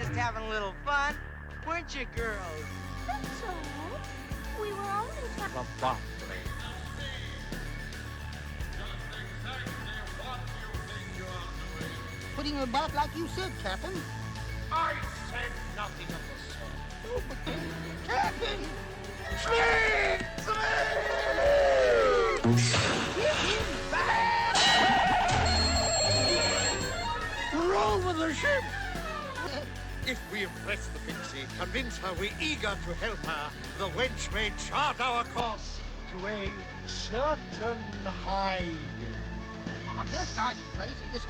just having a little fun, weren't you, girls? That's all. We were only trying. Putting her back like you said, Captain. I said nothing of the sort. Oh, but Captain! Smith! Roll with the ship! If we impress the Pixie, convince her we're eager to help her, the wench may chart our course to a certain high. Oh, this guy's crazy. This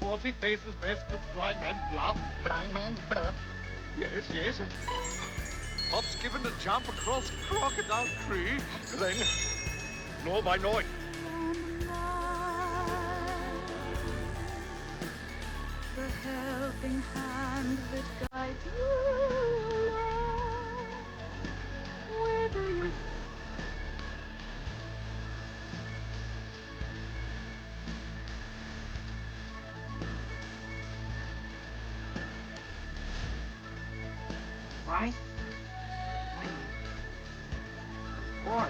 Forty faces best with dry man bluff. Dry man's bluff. Yes, yes. Pop's given a jump across Crocodile Tree, then... Nor by night. The helping hand that guides you along. Whether you... Right? Boys.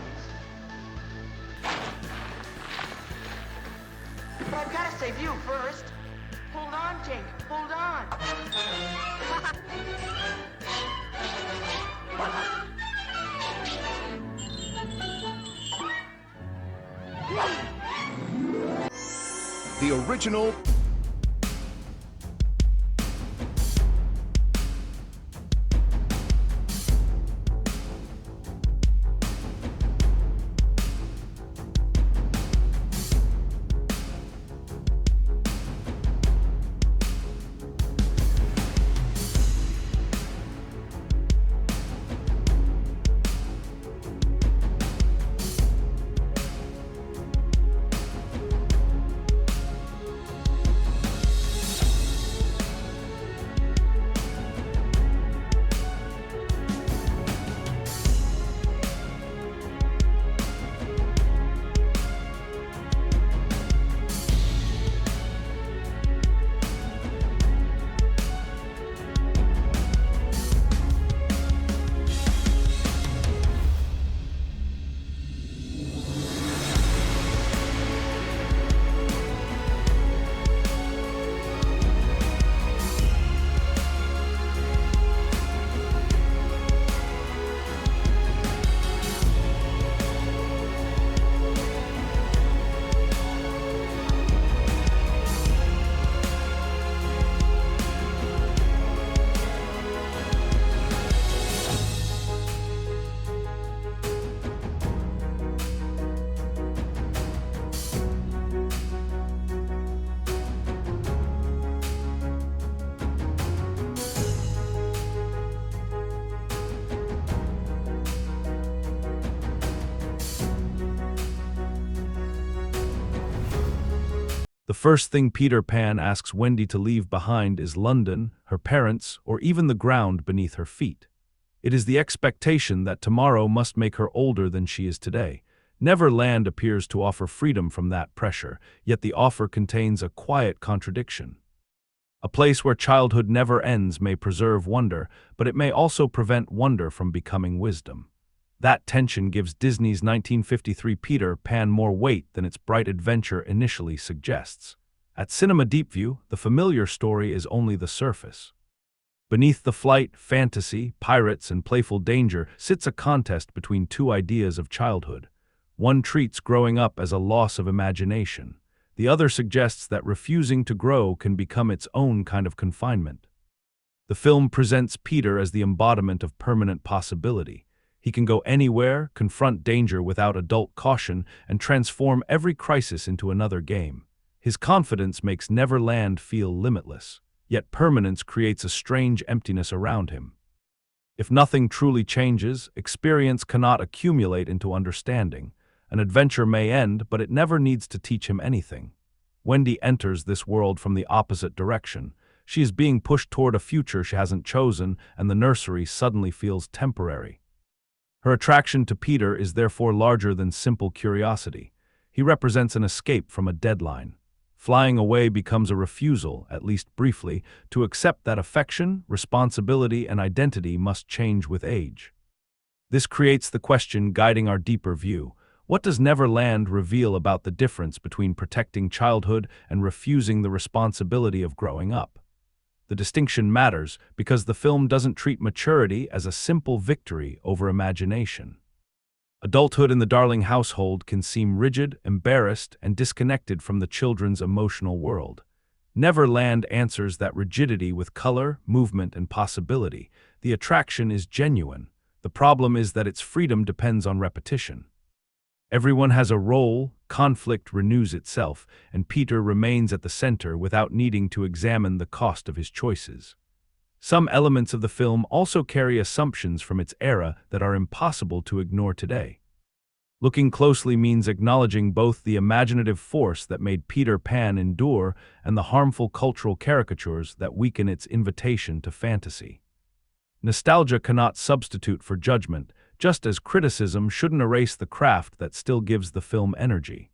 But I've got to save you first. Hold on, Jake. Hold on. The original The first thing Peter Pan asks Wendy to leave behind is London, her parents, or even the ground beneath her feet. It is the expectation that tomorrow must make her older than she is today. Neverland appears to offer freedom from that pressure, yet the offer contains a quiet contradiction. A place where childhood never ends may preserve wonder, but it may also prevent wonder from becoming wisdom. That tension gives Disney's 1953 Peter Pan more weight than its bright adventure initially suggests. At Cinema Deep View, the familiar story is only the surface. Beneath the flight, fantasy, pirates, and playful danger sits a contest between two ideas of childhood. One treats growing up as a loss of imagination. The other suggests that refusing to grow can become its own kind of confinement. The film presents Peter as the embodiment of permanent possibility. He can go anywhere, confront danger without adult caution, and transform every crisis into another game. His confidence makes Neverland feel limitless, yet permanence creates a strange emptiness around him. If nothing truly changes, experience cannot accumulate into understanding. An adventure may end, but it never needs to teach him anything. Wendy enters this world from the opposite direction. She is being pushed toward a future she hasn't chosen, and the nursery suddenly feels temporary. Her attraction to Peter is therefore larger than simple curiosity. He represents an escape from a deadline. Flying away becomes a refusal, at least briefly, to accept that affection, responsibility, and identity must change with age. This creates the question guiding our deeper view. What does Neverland reveal about the difference between protecting childhood and refusing the responsibility of growing up? The distinction matters because the film doesn't treat maturity as a simple victory over imagination. Adulthood in the Darling household can seem rigid, embarrassed, and disconnected from the children's emotional world. Neverland answers that rigidity with color, movement, and possibility. The attraction is genuine. The problem is that its freedom depends on repetition. Everyone has a role, conflict renews itself, and Peter remains at the center without needing to examine the cost of his choices. Some elements of the film also carry assumptions from its era that are impossible to ignore today. Looking closely means acknowledging both the imaginative force that made Peter Pan endure and the harmful cultural caricatures that weaken its invitation to fantasy. Nostalgia cannot substitute for judgment, just as criticism shouldn't erase the craft that still gives the film energy.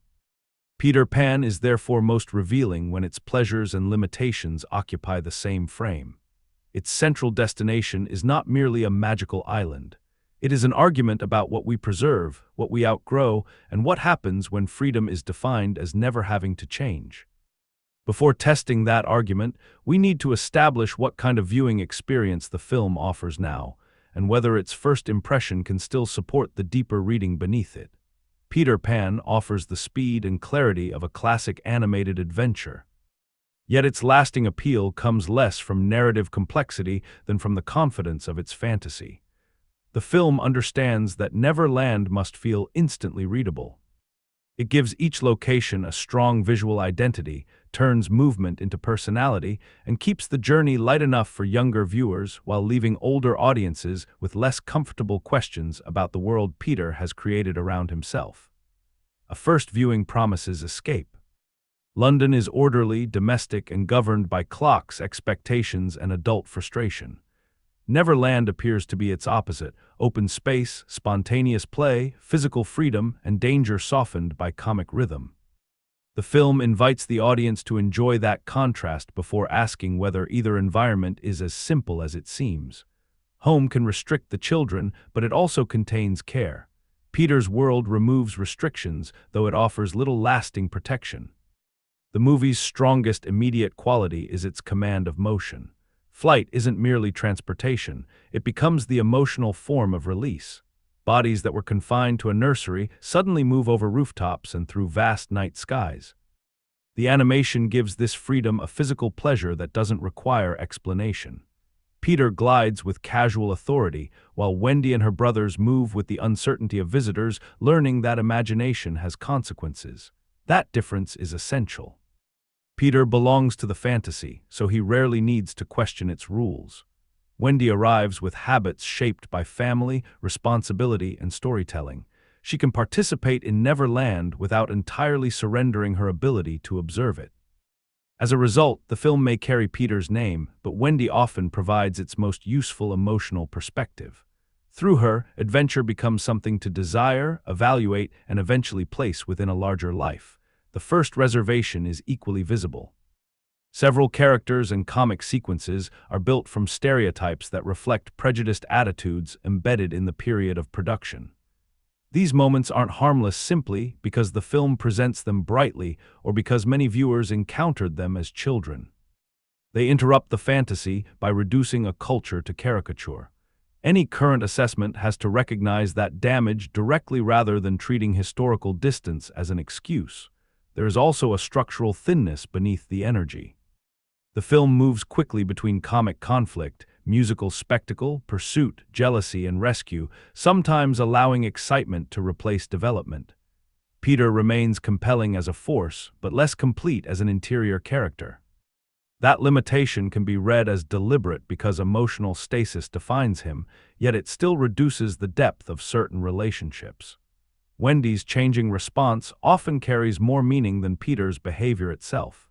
Peter Pan is therefore most revealing when its pleasures and limitations occupy the same frame. Its central destination is not merely a magical island. It is an argument about what we preserve, what we outgrow, and what happens when freedom is defined as never having to change. Before testing that argument, we need to establish what kind of viewing experience the film offers now, and whether its first impression can still support the deeper reading beneath it. Peter Pan offers the speed and clarity of a classic animated adventure. Yet its lasting appeal comes less from narrative complexity than from the confidence of its fantasy. The film understands that Neverland must feel instantly readable. It gives each location a strong visual identity, turns movement into personality, and keeps the journey light enough for younger viewers while leaving older audiences with less comfortable questions about the world Peter has created around himself. A first viewing promises escape. London is orderly, domestic, and governed by clocks, expectations, and adult frustration. Neverland appears to be its opposite: open space, spontaneous play, physical freedom, and danger softened by comic rhythm. The film invites the audience to enjoy that contrast before asking whether either environment is as simple as it seems. Home can restrict the children, but it also contains care. Peter's world removes restrictions, though it offers little lasting protection. The movie's strongest immediate quality is its command of motion. Flight isn't merely transportation, it becomes the emotional form of release. Bodies that were confined to a nursery suddenly move over rooftops and through vast night skies. The animation gives this freedom a physical pleasure that doesn't require explanation. Peter glides with casual authority, while Wendy and her brothers move with the uncertainty of visitors, learning that imagination has consequences. That difference is essential. Peter belongs to the fantasy, so he rarely needs to question its rules. Wendy arrives with habits shaped by family, responsibility, and storytelling. She can participate in Neverland without entirely surrendering her ability to observe it. As a result, the film may carry Peter's name, but Wendy often provides its most useful emotional perspective. Through her, adventure becomes something to desire, evaluate, and eventually place within a larger life. The first reservation is equally visible. Several characters and comic sequences are built from stereotypes that reflect prejudiced attitudes embedded in the period of production. These moments aren't harmless simply because the film presents them brightly or because many viewers encountered them as children. They interrupt the fantasy by reducing a culture to caricature. Any current assessment has to recognize that damage directly rather than treating historical distance as an excuse. There is also a structural thinness beneath the energy. The film moves quickly between comic conflict, musical spectacle, pursuit, jealousy, and rescue, sometimes allowing excitement to replace development. Peter remains compelling as a force, but less complete as an interior character. That limitation can be read as deliberate because emotional stasis defines him, yet it still reduces the depth of certain relationships. Wendy's changing response often carries more meaning than Peter's behavior itself.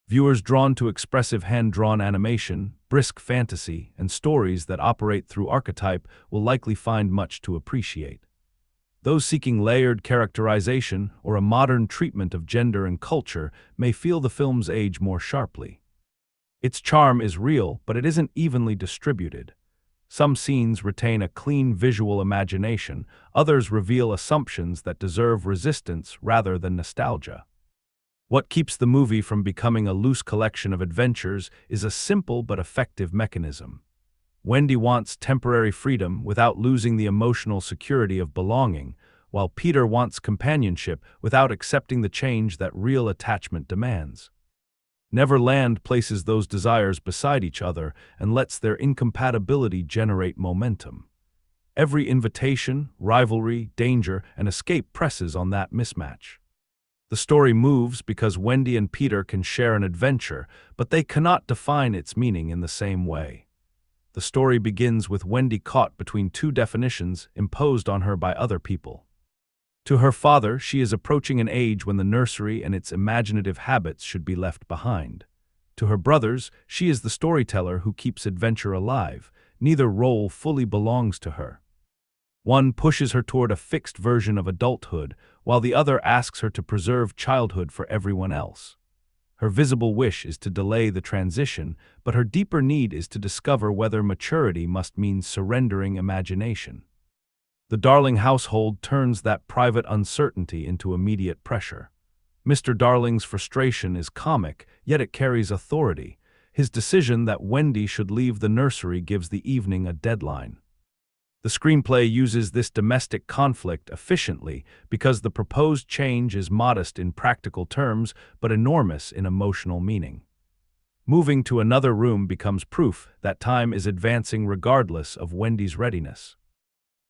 Viewers drawn to expressive hand-drawn animation, brisk fantasy, and stories that operate through archetype will likely find much to appreciate. Those seeking layered characterization or a modern treatment of gender and culture may feel the film's age more sharply. Its charm is real, but it isn't evenly distributed. Some scenes retain a clean visual imagination, others reveal assumptions that deserve resistance rather than nostalgia. What keeps the movie from becoming a loose collection of adventures is a simple but effective mechanism. Wendy wants temporary freedom without losing the emotional security of belonging, while Peter wants companionship without accepting the change that real attachment demands. Neverland places those desires beside each other and lets their incompatibility generate momentum. Every invitation, rivalry, danger, and escape presses on that mismatch. The story moves because Wendy and Peter can share an adventure, but they cannot define its meaning in the same way. The story begins with Wendy caught between two definitions imposed on her by other people. To her father, she is approaching an age when the nursery and its imaginative habits should be left behind. To her brothers, she is the storyteller who keeps adventure alive. Neither role fully belongs to her. One pushes her toward a fixed version of adulthood, while the other asks her to preserve childhood for everyone else. Her visible wish is to delay the transition, but her deeper need is to discover whether maturity must mean surrendering imagination. The Darling household turns that private uncertainty into immediate pressure. Mr. Darling's frustration is comic, yet it carries authority. His decision that Wendy should leave the nursery gives the evening a deadline. The screenplay uses this domestic conflict efficiently because the proposed change is modest in practical terms but enormous in emotional meaning. Moving to another room becomes proof that time is advancing regardless of Wendy's readiness.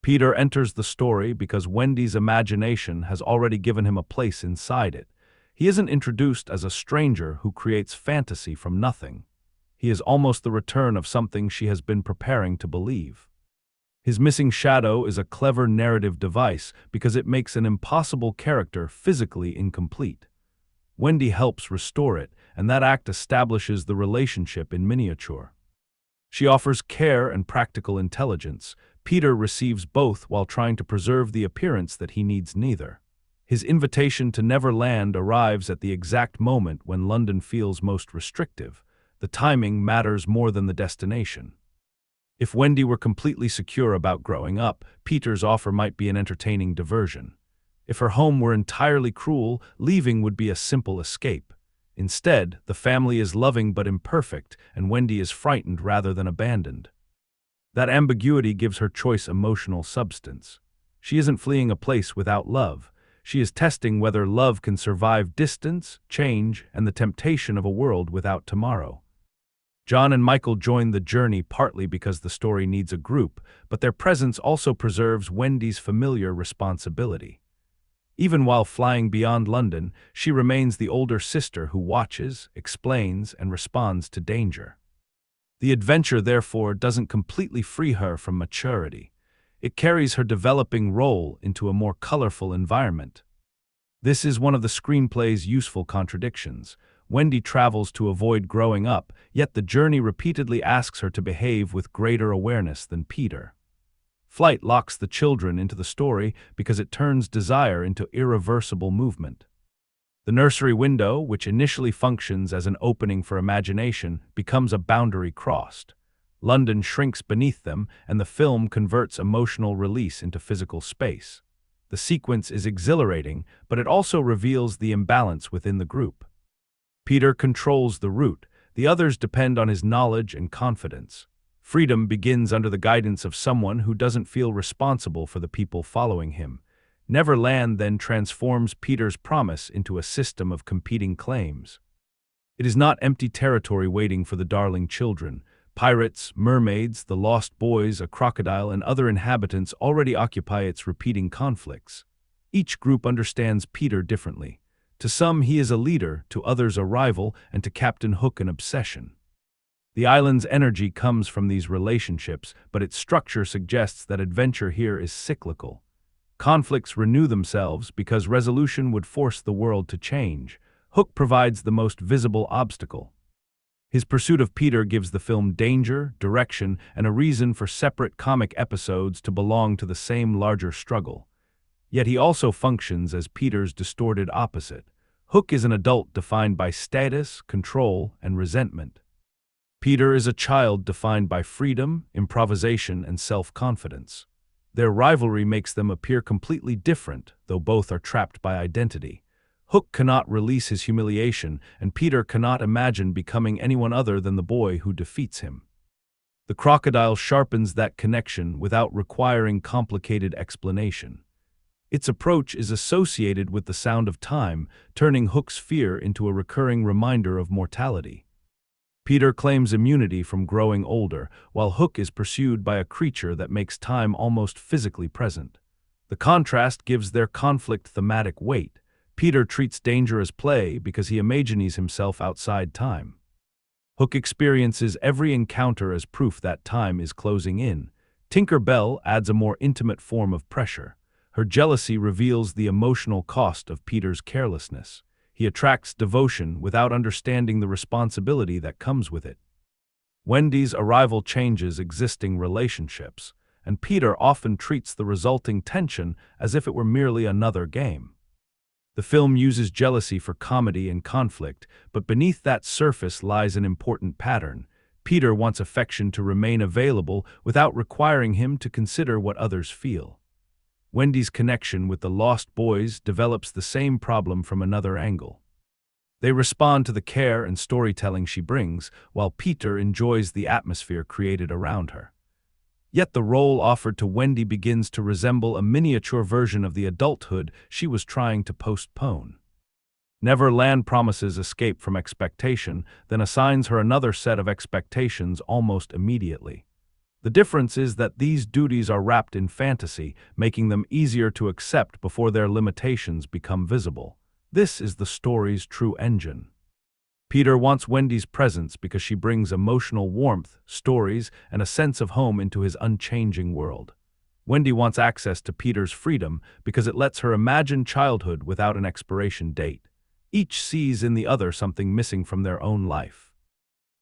Peter enters the story because Wendy's imagination has already given him a place inside it. He isn't introduced as a stranger who creates fantasy from nothing. He is almost the return of something she has been preparing to believe. His missing shadow is a clever narrative device because it makes an impossible character physically incomplete. Wendy helps restore it, and that act establishes the relationship in miniature. She offers care and practical intelligence. Peter receives both while trying to preserve the appearance that he needs neither. His invitation to Neverland arrives at the exact moment when London feels most restrictive. The timing matters more than the destination. If Wendy were completely secure about growing up, Peter's offer might be an entertaining diversion. If her home were entirely cruel, leaving would be a simple escape. Instead, the family is loving but imperfect, and Wendy is frightened rather than abandoned. That ambiguity gives her choice emotional substance. She isn't fleeing a place without love. She is testing whether love can survive distance, change, and the temptation of a world without tomorrow. John and Michael join the journey partly because the story needs a group, but their presence also preserves Wendy's familiar responsibility. Even while flying beyond London, she remains the older sister who watches, explains, and responds to danger. The adventure, therefore, doesn't completely free her from maturity. It carries her developing role into a more colorful environment. This is one of the screenplay's useful contradictions. Wendy travels to avoid growing up, yet the journey repeatedly asks her to behave with greater awareness than Peter. Flight locks the children into the story because it turns desire into irreversible movement. The nursery window, which initially functions as an opening for imagination, becomes a boundary crossed. London shrinks beneath them, and the film converts emotional release into physical space. The sequence is exhilarating, but it also reveals the imbalance within the group. Peter controls the route. The others depend on his knowledge and confidence. Freedom begins under the guidance of someone who doesn't feel responsible for the people following him. Neverland then transforms Peter's promise into a system of competing claims. It is not empty territory waiting for the Darling children. Pirates, mermaids, the lost boys, a crocodile, and other inhabitants already occupy its repeating conflicts. Each group understands Peter differently. To some he is a leader, to others a rival, and to Captain Hook an obsession. The island's energy comes from these relationships, but its structure suggests that adventure here is cyclical. Conflicts renew themselves because resolution would force the world to change. Hook provides the most visible obstacle. His pursuit of Peter gives the film danger, direction, and a reason for separate comic episodes to belong to the same larger struggle. Yet he also functions as Peter's distorted opposite. Hook is an adult defined by status, control, and resentment. Peter is a child defined by freedom, improvisation, and self-confidence. Their rivalry makes them appear completely different, though both are trapped by identity. Hook cannot release his humiliation, and Peter cannot imagine becoming anyone other than the boy who defeats him. The crocodile sharpens that connection without requiring complicated explanation. Its approach is associated with the sound of time, turning Hook's fear into a recurring reminder of mortality. Peter claims immunity from growing older, while Hook is pursued by a creature that makes time almost physically present. The contrast gives their conflict thematic weight. Peter treats danger as play because he imagines himself outside time. Hook experiences every encounter as proof that time is closing in. Tinker Bell adds a more intimate form of pressure. Her jealousy reveals the emotional cost of Peter's carelessness. He attracts devotion without understanding the responsibility that comes with it. Wendy's arrival changes existing relationships, and Peter often treats the resulting tension as if it were merely another game. The film uses jealousy for comedy and conflict, but beneath that surface lies an important pattern. Peter wants affection to remain available without requiring him to consider what others feel. Wendy's connection with the Lost Boys develops the same problem from another angle. They respond to the care and storytelling she brings, while Peter enjoys the atmosphere created around her. Yet the role offered to Wendy begins to resemble a miniature version of the adulthood she was trying to postpone. Neverland promises escape from expectation, then assigns her another set of expectations almost immediately. The difference is that these duties are wrapped in fantasy, making them easier to accept before their limitations become visible. This is the story's true engine. Peter wants Wendy's presence because she brings emotional warmth, stories, and a sense of home into his unchanging world. Wendy wants access to Peter's freedom because it lets her imagine childhood without an expiration date. Each sees in the other something missing from their own life.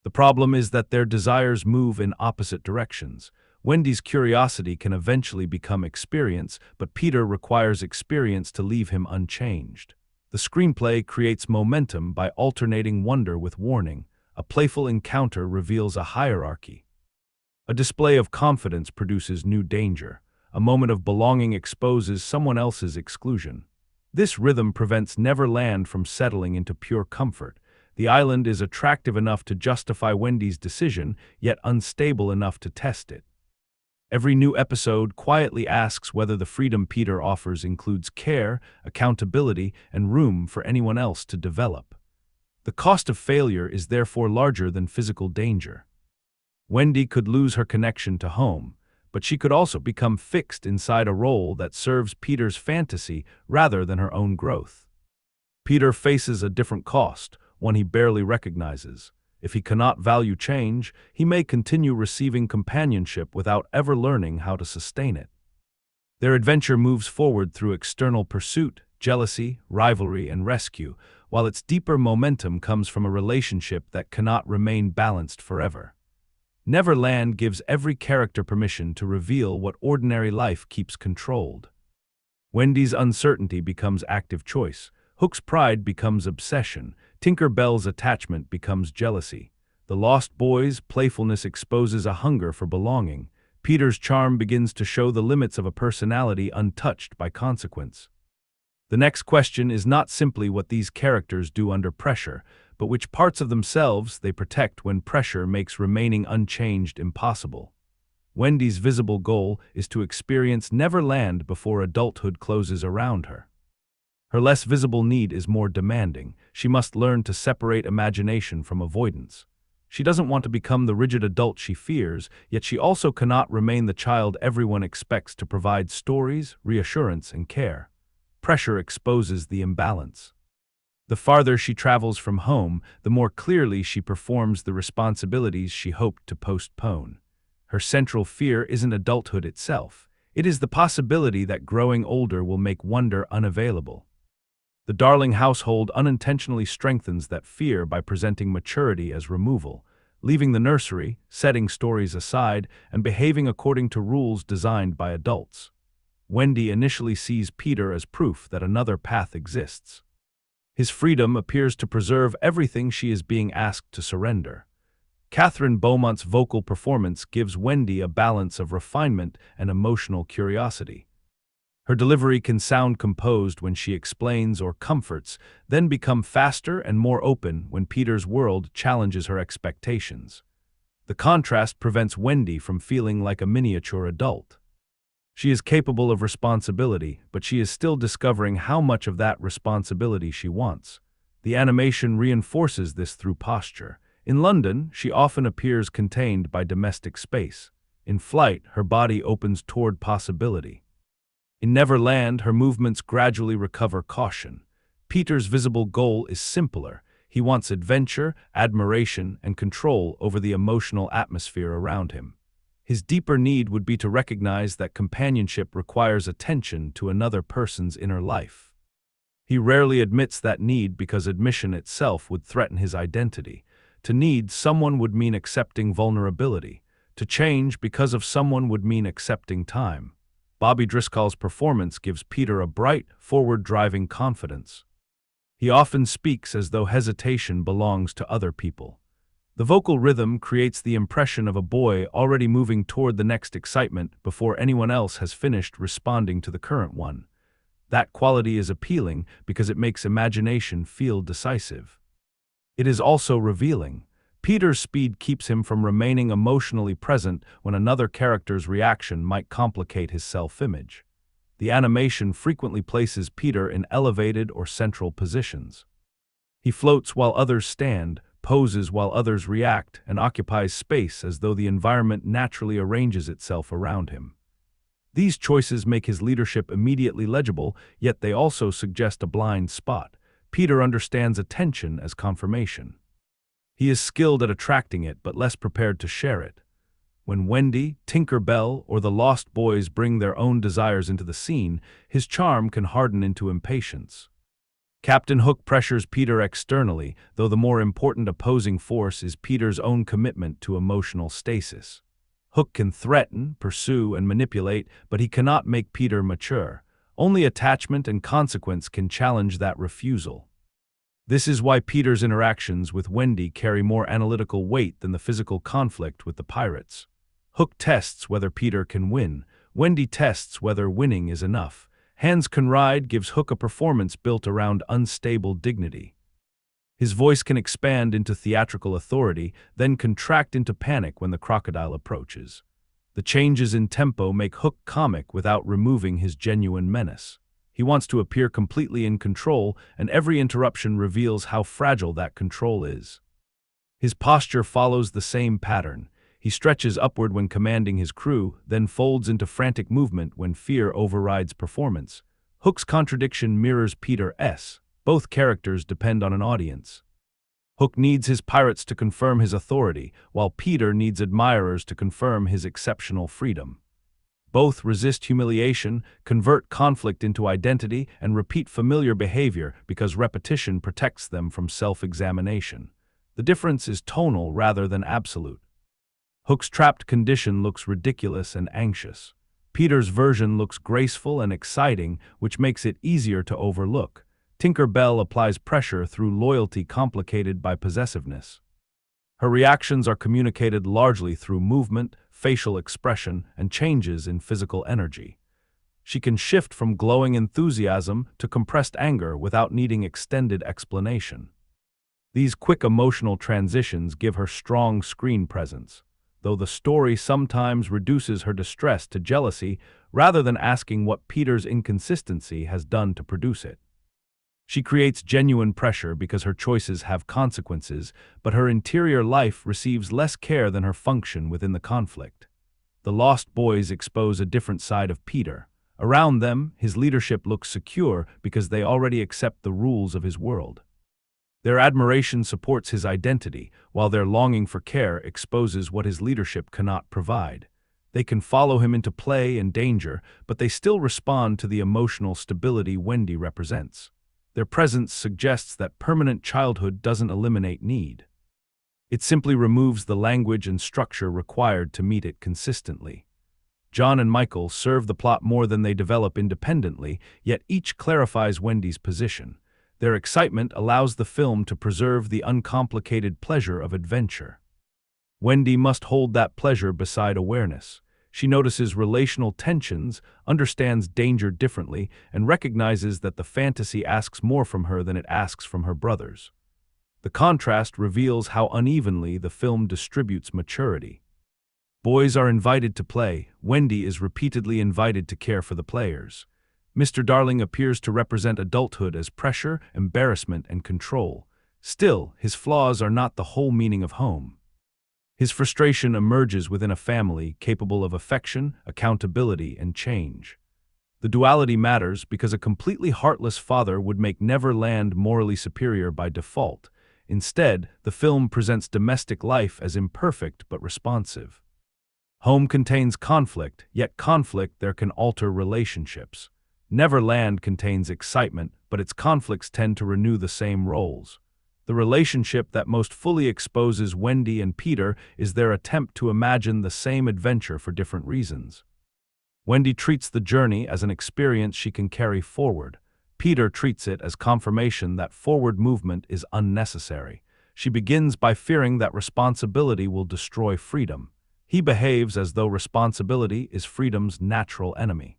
The problem is that their desires move in opposite directions. Wendy's curiosity can eventually become experience, but Peter requires experience to leave him unchanged. The screenplay creates momentum by alternating wonder with warning. A playful encounter reveals a hierarchy. A display of confidence produces new danger. A moment of belonging exposes someone else's exclusion. This rhythm prevents Neverland from settling into pure comfort. The island is attractive enough to justify Wendy's decision, yet unstable enough to test it. Every new episode quietly asks whether the freedom Peter offers includes care, accountability, and room for anyone else to develop. The cost of failure is therefore larger than physical danger. Wendy could lose her connection to home, but she could also become fixed inside a role that serves Peter's fantasy rather than her own growth. Peter faces a different cost, one he barely recognizes. If he cannot value change, he may continue receiving companionship without ever learning how to sustain it. Their adventure moves forward through external pursuit, jealousy, rivalry, and rescue, while its deeper momentum comes from a relationship that cannot remain balanced forever. Neverland gives every character permission to reveal what ordinary life keeps controlled. Wendy's uncertainty becomes active choice. Hook's pride becomes obsession. Tinker Bell's attachment becomes jealousy. The Lost Boys' playfulness exposes a hunger for belonging. Peter's charm begins to show the limits of a personality untouched by consequence. The next question is not simply what these characters do under pressure, but which parts of themselves they protect when pressure makes remaining unchanged impossible. Wendy's visible goal is to experience Neverland before adulthood closes around her. Her less visible need is more demanding. She must learn to separate imagination from avoidance. She doesn't want to become the rigid adult she fears, yet she also cannot remain the child everyone expects to provide stories, reassurance, and care. Pressure exposes the imbalance. The farther she travels from home, the more clearly she performs the responsibilities she hoped to postpone. Her central fear isn't adulthood itself. It is the possibility that growing older will make wonder unavailable. The Darling household unintentionally strengthens that fear by presenting maturity as removal, leaving the nursery, setting stories aside, and behaving according to rules designed by adults. Wendy initially sees Peter as proof that another path exists. His freedom appears to preserve everything she is being asked to surrender. Kathryn Beaumont's vocal performance gives Wendy a balance of refinement and emotional curiosity. Her delivery can sound composed when she explains or comforts, then become faster and more open when Peter's world challenges her expectations. The contrast prevents Wendy from feeling like a miniature adult. She is capable of responsibility, but she is still discovering how much of that responsibility she wants. The animation reinforces this through posture. In London, she often appears contained by domestic space. In flight, her body opens toward possibility. In Neverland, her movements gradually recover caution. Peter's visible goal is simpler. He wants adventure, admiration, and control over the emotional atmosphere around him. His deeper need would be to recognize that companionship requires attention to another person's inner life. He rarely admits that need because admission itself would threaten his identity. To need someone would mean accepting vulnerability. To change because of someone would mean accepting time. Bobby Driscoll's performance gives Peter a bright, forward-driving confidence. He often speaks as though hesitation belongs to other people. The vocal rhythm creates the impression of a boy already moving toward the next excitement before anyone else has finished responding to the current one. That quality is appealing because it makes imagination feel decisive. It is also revealing. Peter's speed keeps him from remaining emotionally present when another character's reaction might complicate his self-image. The animation frequently places Peter in elevated or central positions. He floats while others stand, poses while others react, and occupies space as though the environment naturally arranges itself around him. These choices make his leadership immediately legible, yet they also suggest a blind spot. Peter understands attention as confirmation. He is skilled at attracting it, but less prepared to share it. When Wendy, Tinker Bell, or the Lost Boys bring their own desires into the scene, his charm can harden into impatience. Captain Hook pressures Peter externally, though the more important opposing force is Peter's own commitment to emotional stasis. Hook can threaten, pursue, and manipulate, but he cannot make Peter mature. Only attachment and consequence can challenge that refusal. This is why Peter's interactions with Wendy carry more analytical weight than the physical conflict with the pirates. Hook tests whether Peter can win. Wendy tests whether winning is enough. Hans Conried gives Hook a performance built around unstable dignity. His voice can expand into theatrical authority, then contract into panic when the crocodile approaches. The changes in tempo make Hook comic without removing his genuine menace. He wants to appear completely in control, and every interruption reveals how fragile that control is. His posture follows the same pattern. He stretches upward when commanding his crew, then folds into frantic movement when fear overrides performance. Hook's contradiction mirrors Peter's. Both characters depend on an audience. Hook needs his pirates to confirm his authority, while Peter needs admirers to confirm his exceptional freedom. Both resist humiliation, convert conflict into identity, and repeat familiar behavior because repetition protects them from self-examination. The difference is tonal rather than absolute. Hook's trapped condition looks ridiculous and anxious. Peter's version looks graceful and exciting, which makes it easier to overlook. Tinker Bell applies pressure through loyalty complicated by possessiveness. Her reactions are communicated largely through movement, facial expression, and changes in physical energy. She can shift from glowing enthusiasm to compressed anger without needing extended explanation. These quick emotional transitions give her strong screen presence, though the story sometimes reduces her distress to jealousy rather than asking what Peter's inconsistency has done to produce it. She creates genuine pressure because her choices have consequences, but her interior life receives less care than her function within the conflict. The Lost Boys expose a different side of Peter. Around them, his leadership looks secure because they already accept the rules of his world. Their admiration supports his identity, while their longing for care exposes what his leadership cannot provide. They can follow him into play and danger, but they still respond to the emotional stability Wendy represents. Their presence suggests that permanent childhood doesn't eliminate need. It simply removes the language and structure required to meet it consistently. John and Michael serve the plot more than they develop independently, yet each clarifies Wendy's position. Their excitement allows the film to preserve the uncomplicated pleasure of adventure. Wendy must hold that pleasure beside awareness. She notices relational tensions, understands danger differently, and recognizes that the fantasy asks more from her than it asks from her brothers. The contrast reveals how unevenly the film distributes maturity. Boys are invited to play. Wendy is repeatedly invited to care for the players. Mr. Darling appears to represent adulthood as pressure, embarrassment, and control. Still, his flaws are not the whole meaning of home. His frustration emerges within a family capable of affection, accountability, and change. The duality matters because a completely heartless father would make Neverland morally superior by default. Instead, the film presents domestic life as imperfect but responsive. Home contains conflict, yet conflict there can alter relationships. Neverland contains excitement, but its conflicts tend to renew the same roles. The relationship that most fully exposes Wendy and Peter is their attempt to imagine the same adventure for different reasons. Wendy treats the journey as an experience she can carry forward. Peter treats it as confirmation that forward movement is unnecessary. She begins by fearing that responsibility will destroy freedom. He behaves as though responsibility is freedom's natural enemy.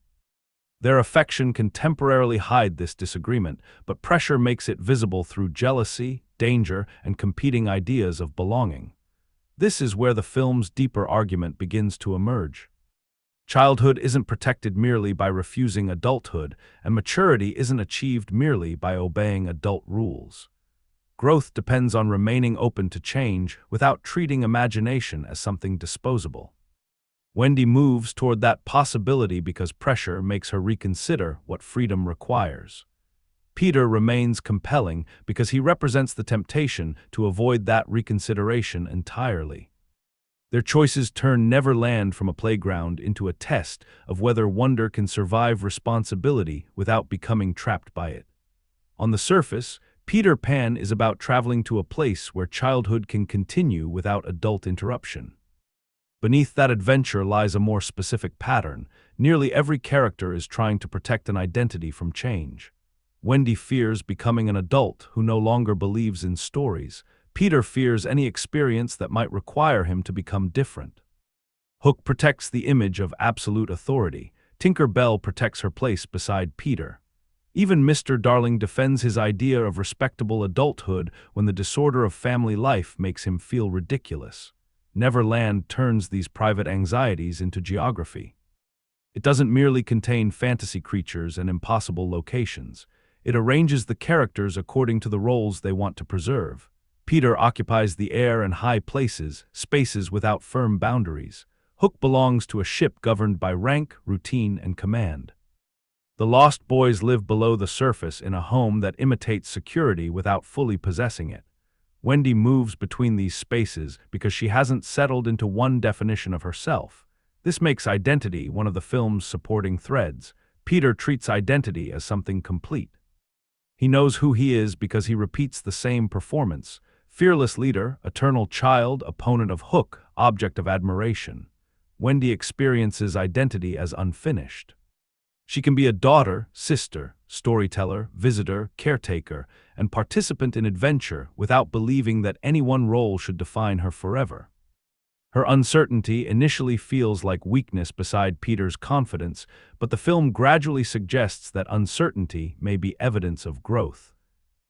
Their affection can temporarily hide this disagreement, but pressure makes it visible through jealousy, danger, and competing ideas of belonging. This is where the film's deeper argument begins to emerge. Childhood isn't protected merely by refusing adulthood, and maturity isn't achieved merely by obeying adult rules. Growth depends on remaining open to change without treating imagination as something disposable. Wendy moves toward that possibility because pressure makes her reconsider what freedom requires. Peter remains compelling because he represents the temptation to avoid that reconsideration entirely. Their choices turn Neverland from a playground into a test of whether wonder can survive responsibility without becoming trapped by it. On the surface, Peter Pan is about traveling to a place where childhood can continue without adult interruption. Beneath that adventure lies a more specific pattern. Nearly every character is trying to protect an identity from change. Wendy fears becoming an adult who no longer believes in stories. Peter fears any experience that might require him to become different. Hook protects the image of absolute authority. Tinker Bell protects her place beside Peter. Even Mr. Darling defends his idea of respectable adulthood when the disorder of family life makes him feel ridiculous. Neverland turns these private anxieties into geography. It doesn't merely contain fantasy creatures and impossible locations. It arranges the characters according to the roles they want to preserve. Peter occupies the air and high places, spaces without firm boundaries. Hook belongs to a ship governed by rank, routine, and command. The Lost Boys live below the surface in a home that imitates security without fully possessing it. Wendy moves between these spaces because she hasn't settled into one definition of herself. This makes identity one of the film's supporting threads. Peter treats identity as something complete. He knows who he is because he repeats the same performance. Fearless leader, eternal child, opponent of Hook, object of admiration. Wendy experiences identity as unfinished. She can be a daughter, sister, storyteller, visitor, caretaker, and participant in adventure without believing that any one role should define her forever. Her uncertainty initially feels like weakness beside Peter's confidence, but the film gradually suggests that uncertainty may be evidence of growth.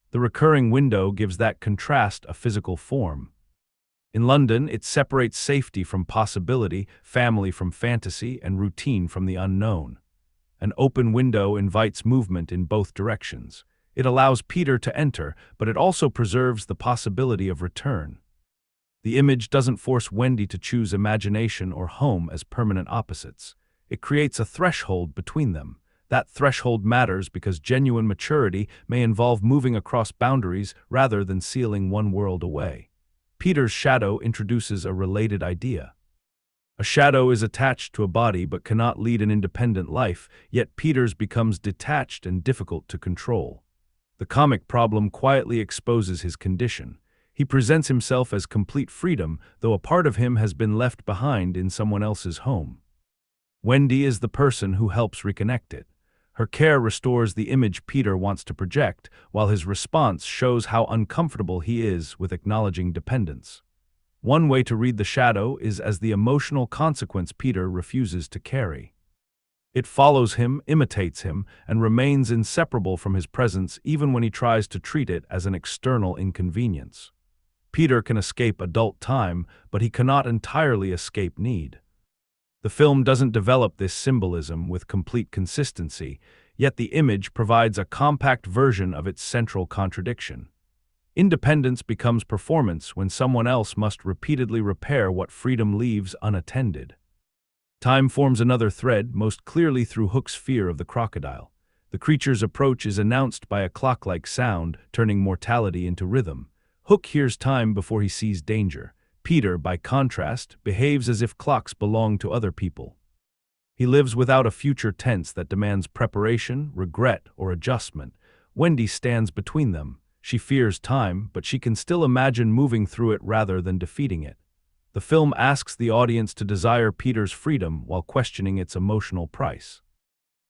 The recurring window gives that contrast a physical form. In London, it separates safety from possibility, family from fantasy, and routine from the unknown. An open window invites movement in both directions. It allows Peter to enter, but it also preserves the possibility of return. The image doesn't force Wendy to choose imagination or home as permanent opposites. It creates a threshold between them. That threshold matters because genuine maturity may involve moving across boundaries rather than sealing one world away. Peter's shadow introduces a related idea. A shadow is attached to a body but cannot lead an independent life, yet Peter's becomes detached and difficult to control. The comic problem quietly exposes his condition. He presents himself as complete freedom, though a part of him has been left behind in someone else's home. Wendy is the person who helps reconnect it. Her care restores the image Peter wants to project, while his response shows how uncomfortable he is with acknowledging dependence. One way to read the shadow is as the emotional consequence Peter refuses to carry. It follows him, imitates him, and remains inseparable from his presence even when he tries to treat it as an external inconvenience. Peter can escape adult time, but he cannot entirely escape need. The film doesn't develop this symbolism with complete consistency, yet the image provides a compact version of its central contradiction. Independence becomes performance when someone else must repeatedly repair what freedom leaves unattended. Time forms another thread, most clearly through Hook's fear of the crocodile. The creature's approach is announced by a clock-like sound, turning mortality into rhythm. Hook hears time before he sees danger. Peter, by contrast, behaves as if clocks belong to other people. He lives without a future tense that demands preparation, regret, or adjustment. Wendy stands between them. She fears time, but she can still imagine moving through it rather than defeating it. The film asks the audience to desire Peter's freedom while questioning its emotional price.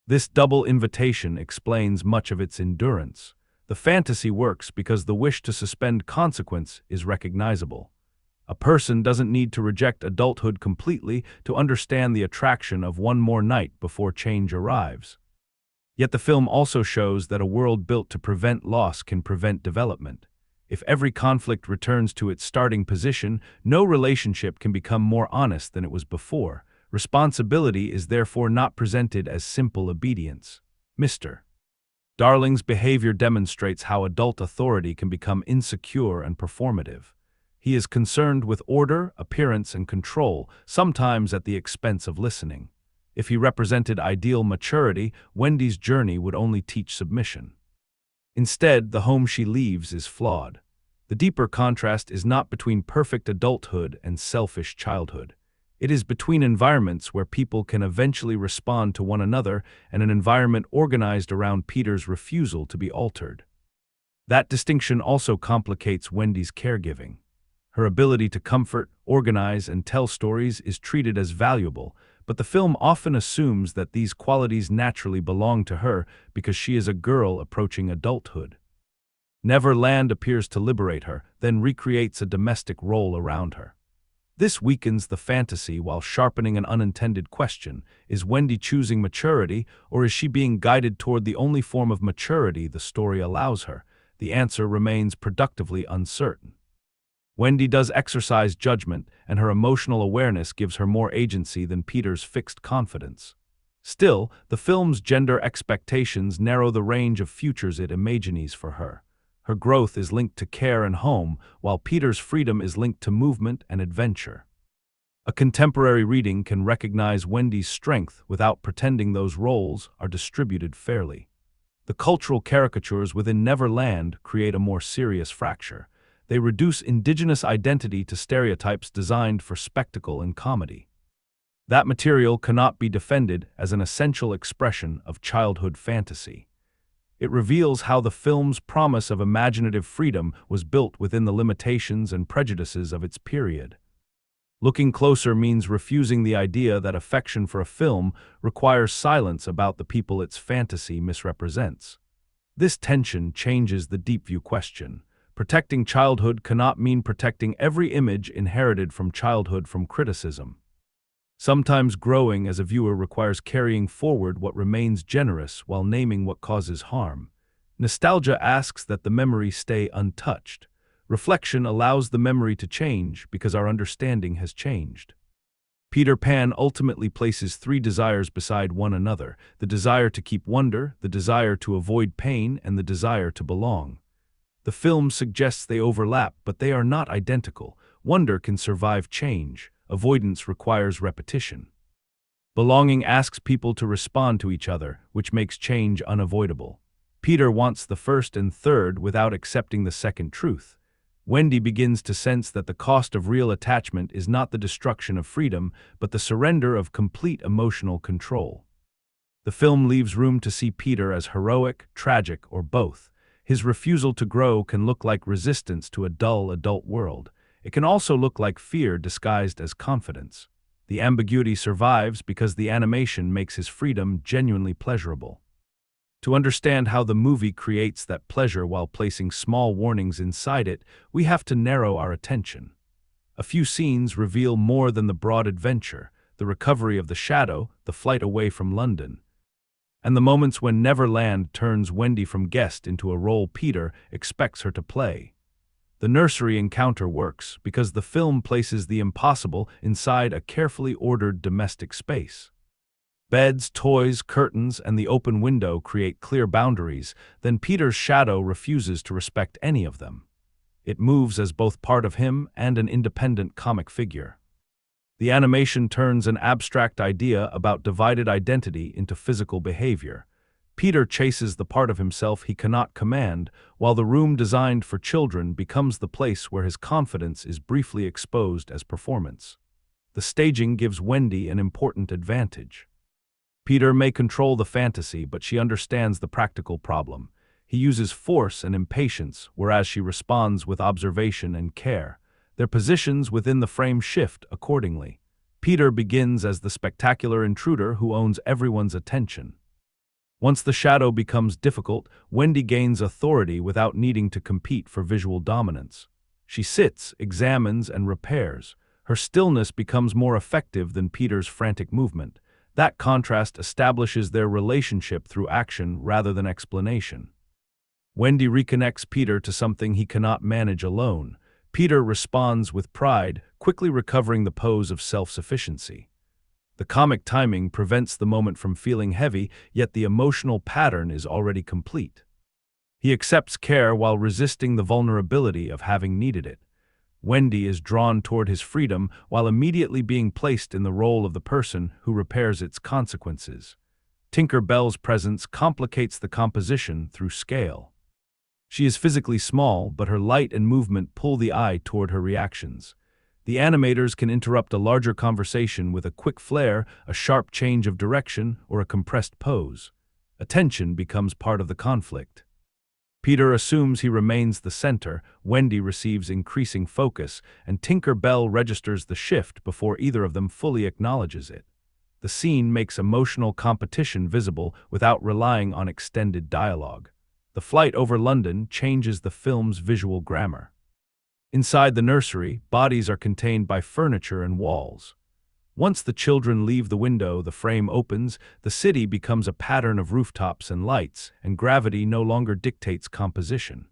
This double invitation explains much of its endurance. The fantasy works because the wish to suspend consequence is recognizable. A person doesn't need to reject adulthood completely to understand the attraction of one more night before change arrives. Yet the film also shows that a world built to prevent loss can prevent development. If every conflict returns to its starting position, no relationship can become more honest than it was before. Responsibility is therefore not presented as simple obedience. Mr. Darling's behavior demonstrates how adult authority can become insecure and performative. He is concerned with order, appearance, and control, sometimes at the expense of listening. If he represented ideal maturity, Wendy's journey would only teach submission. Instead, the home she leaves is flawed. The deeper contrast is not between perfect adulthood and selfish childhood. It is between environments where people can eventually respond to one another and an environment organized around Peter's refusal to be altered. That distinction also complicates Wendy's caregiving. Her ability to comfort, organize, and tell stories is treated as valuable, but the film often assumes that these qualities naturally belong to her because she is a girl approaching adulthood. Neverland appears to liberate her, then recreates a domestic role around her. This weakens the fantasy while sharpening an unintended question: is Wendy choosing maturity, or is she being guided toward the only form of maturity the story allows her? The answer remains productively uncertain. Wendy does exercise judgment, and her emotional awareness gives her more agency than Peter's fixed confidence. Still, the film's gender expectations narrow the range of futures it imagines for her. Her growth is linked to care and home, while Peter's freedom is linked to movement and adventure. A contemporary reading can recognize Wendy's strength without pretending those roles are distributed fairly. The cultural caricatures within Neverland create a more serious fracture. They reduce indigenous identity to stereotypes designed for spectacle and comedy. That material cannot be defended as an essential expression of childhood fantasy. It reveals how the film's promise of imaginative freedom was built within the limitations and prejudices of its period. Looking closer means refusing the idea that affection for a film requires silence about the people its fantasy misrepresents. This tension changes the deep view question. Protecting childhood cannot mean protecting every image inherited from childhood from criticism. Sometimes growing as a viewer requires carrying forward what remains generous while naming what causes harm. Nostalgia asks that the memory stay untouched. Reflection allows the memory to change because our understanding has changed. Peter Pan ultimately places three desires beside one another: the desire to keep wonder, the desire to avoid pain, and the desire to belong. The film suggests they overlap, but they are not identical. Wonder can survive change. Avoidance requires repetition. Belonging asks people to respond to each other, which makes change unavoidable. Peter wants the first and third without accepting the second truth. Wendy begins to sense that the cost of real attachment is not the destruction of freedom, but the surrender of complete emotional control. The film leaves room to see Peter as heroic, tragic, or both. His refusal to grow can look like resistance to a dull adult world. It can also look like fear disguised as confidence. The ambiguity survives because the animation makes his freedom genuinely pleasurable. To understand how the movie creates that pleasure while placing small warnings inside it, we have to narrow our attention. A few scenes reveal more than the broad adventure: the recovery of the shadow, the flight away from London, and the moments when Neverland turns Wendy from guest into a role Peter expects her to play. The nursery encounter works because the film places the impossible inside a carefully ordered domestic space. Beds, toys, curtains, and the open window create clear boundaries, then Peter's shadow refuses to respect any of them. It moves as both part of him and an independent comic figure. The animation turns an abstract idea about divided identity into physical behavior. Peter chases the part of himself he cannot command, while the room designed for children becomes the place where his confidence is briefly exposed as performance. The staging gives Wendy an important advantage. Peter may control the fantasy, but she understands the practical problem. He uses force and impatience, whereas she responds with observation and care. Their positions within the frame shift accordingly. Peter begins as the spectacular intruder who owns everyone's attention. Once the shadow becomes difficult, Wendy gains authority without needing to compete for visual dominance. She sits, examines, and repairs. Her stillness becomes more effective than Peter's frantic movement. That contrast establishes their relationship through action rather than explanation. Wendy reconnects Peter to something he cannot manage alone. Peter responds with pride, quickly recovering the pose of self-sufficiency. The comic timing prevents the moment from feeling heavy, yet the emotional pattern is already complete. He accepts care while resisting the vulnerability of having needed it. Wendy is drawn toward his freedom while immediately being placed in the role of the person who repairs its consequences. Tinker Bell's presence complicates the composition through scale. She is physically small, but her light and movement pull the eye toward her reactions. The animators can interrupt a larger conversation with a quick flare, a sharp change of direction, or a compressed pose. Attention becomes part of the conflict. Peter assumes he remains the center, Wendy receives increasing focus, and Tinker Bell registers the shift before either of them fully acknowledges it. The scene makes emotional competition visible without relying on extended dialogue. The flight over London changes the film's visual grammar. Inside the nursery, bodies are contained by furniture and walls. Once the children leave the window, the frame opens, the city becomes a pattern of rooftops and lights, and gravity no longer dictates composition.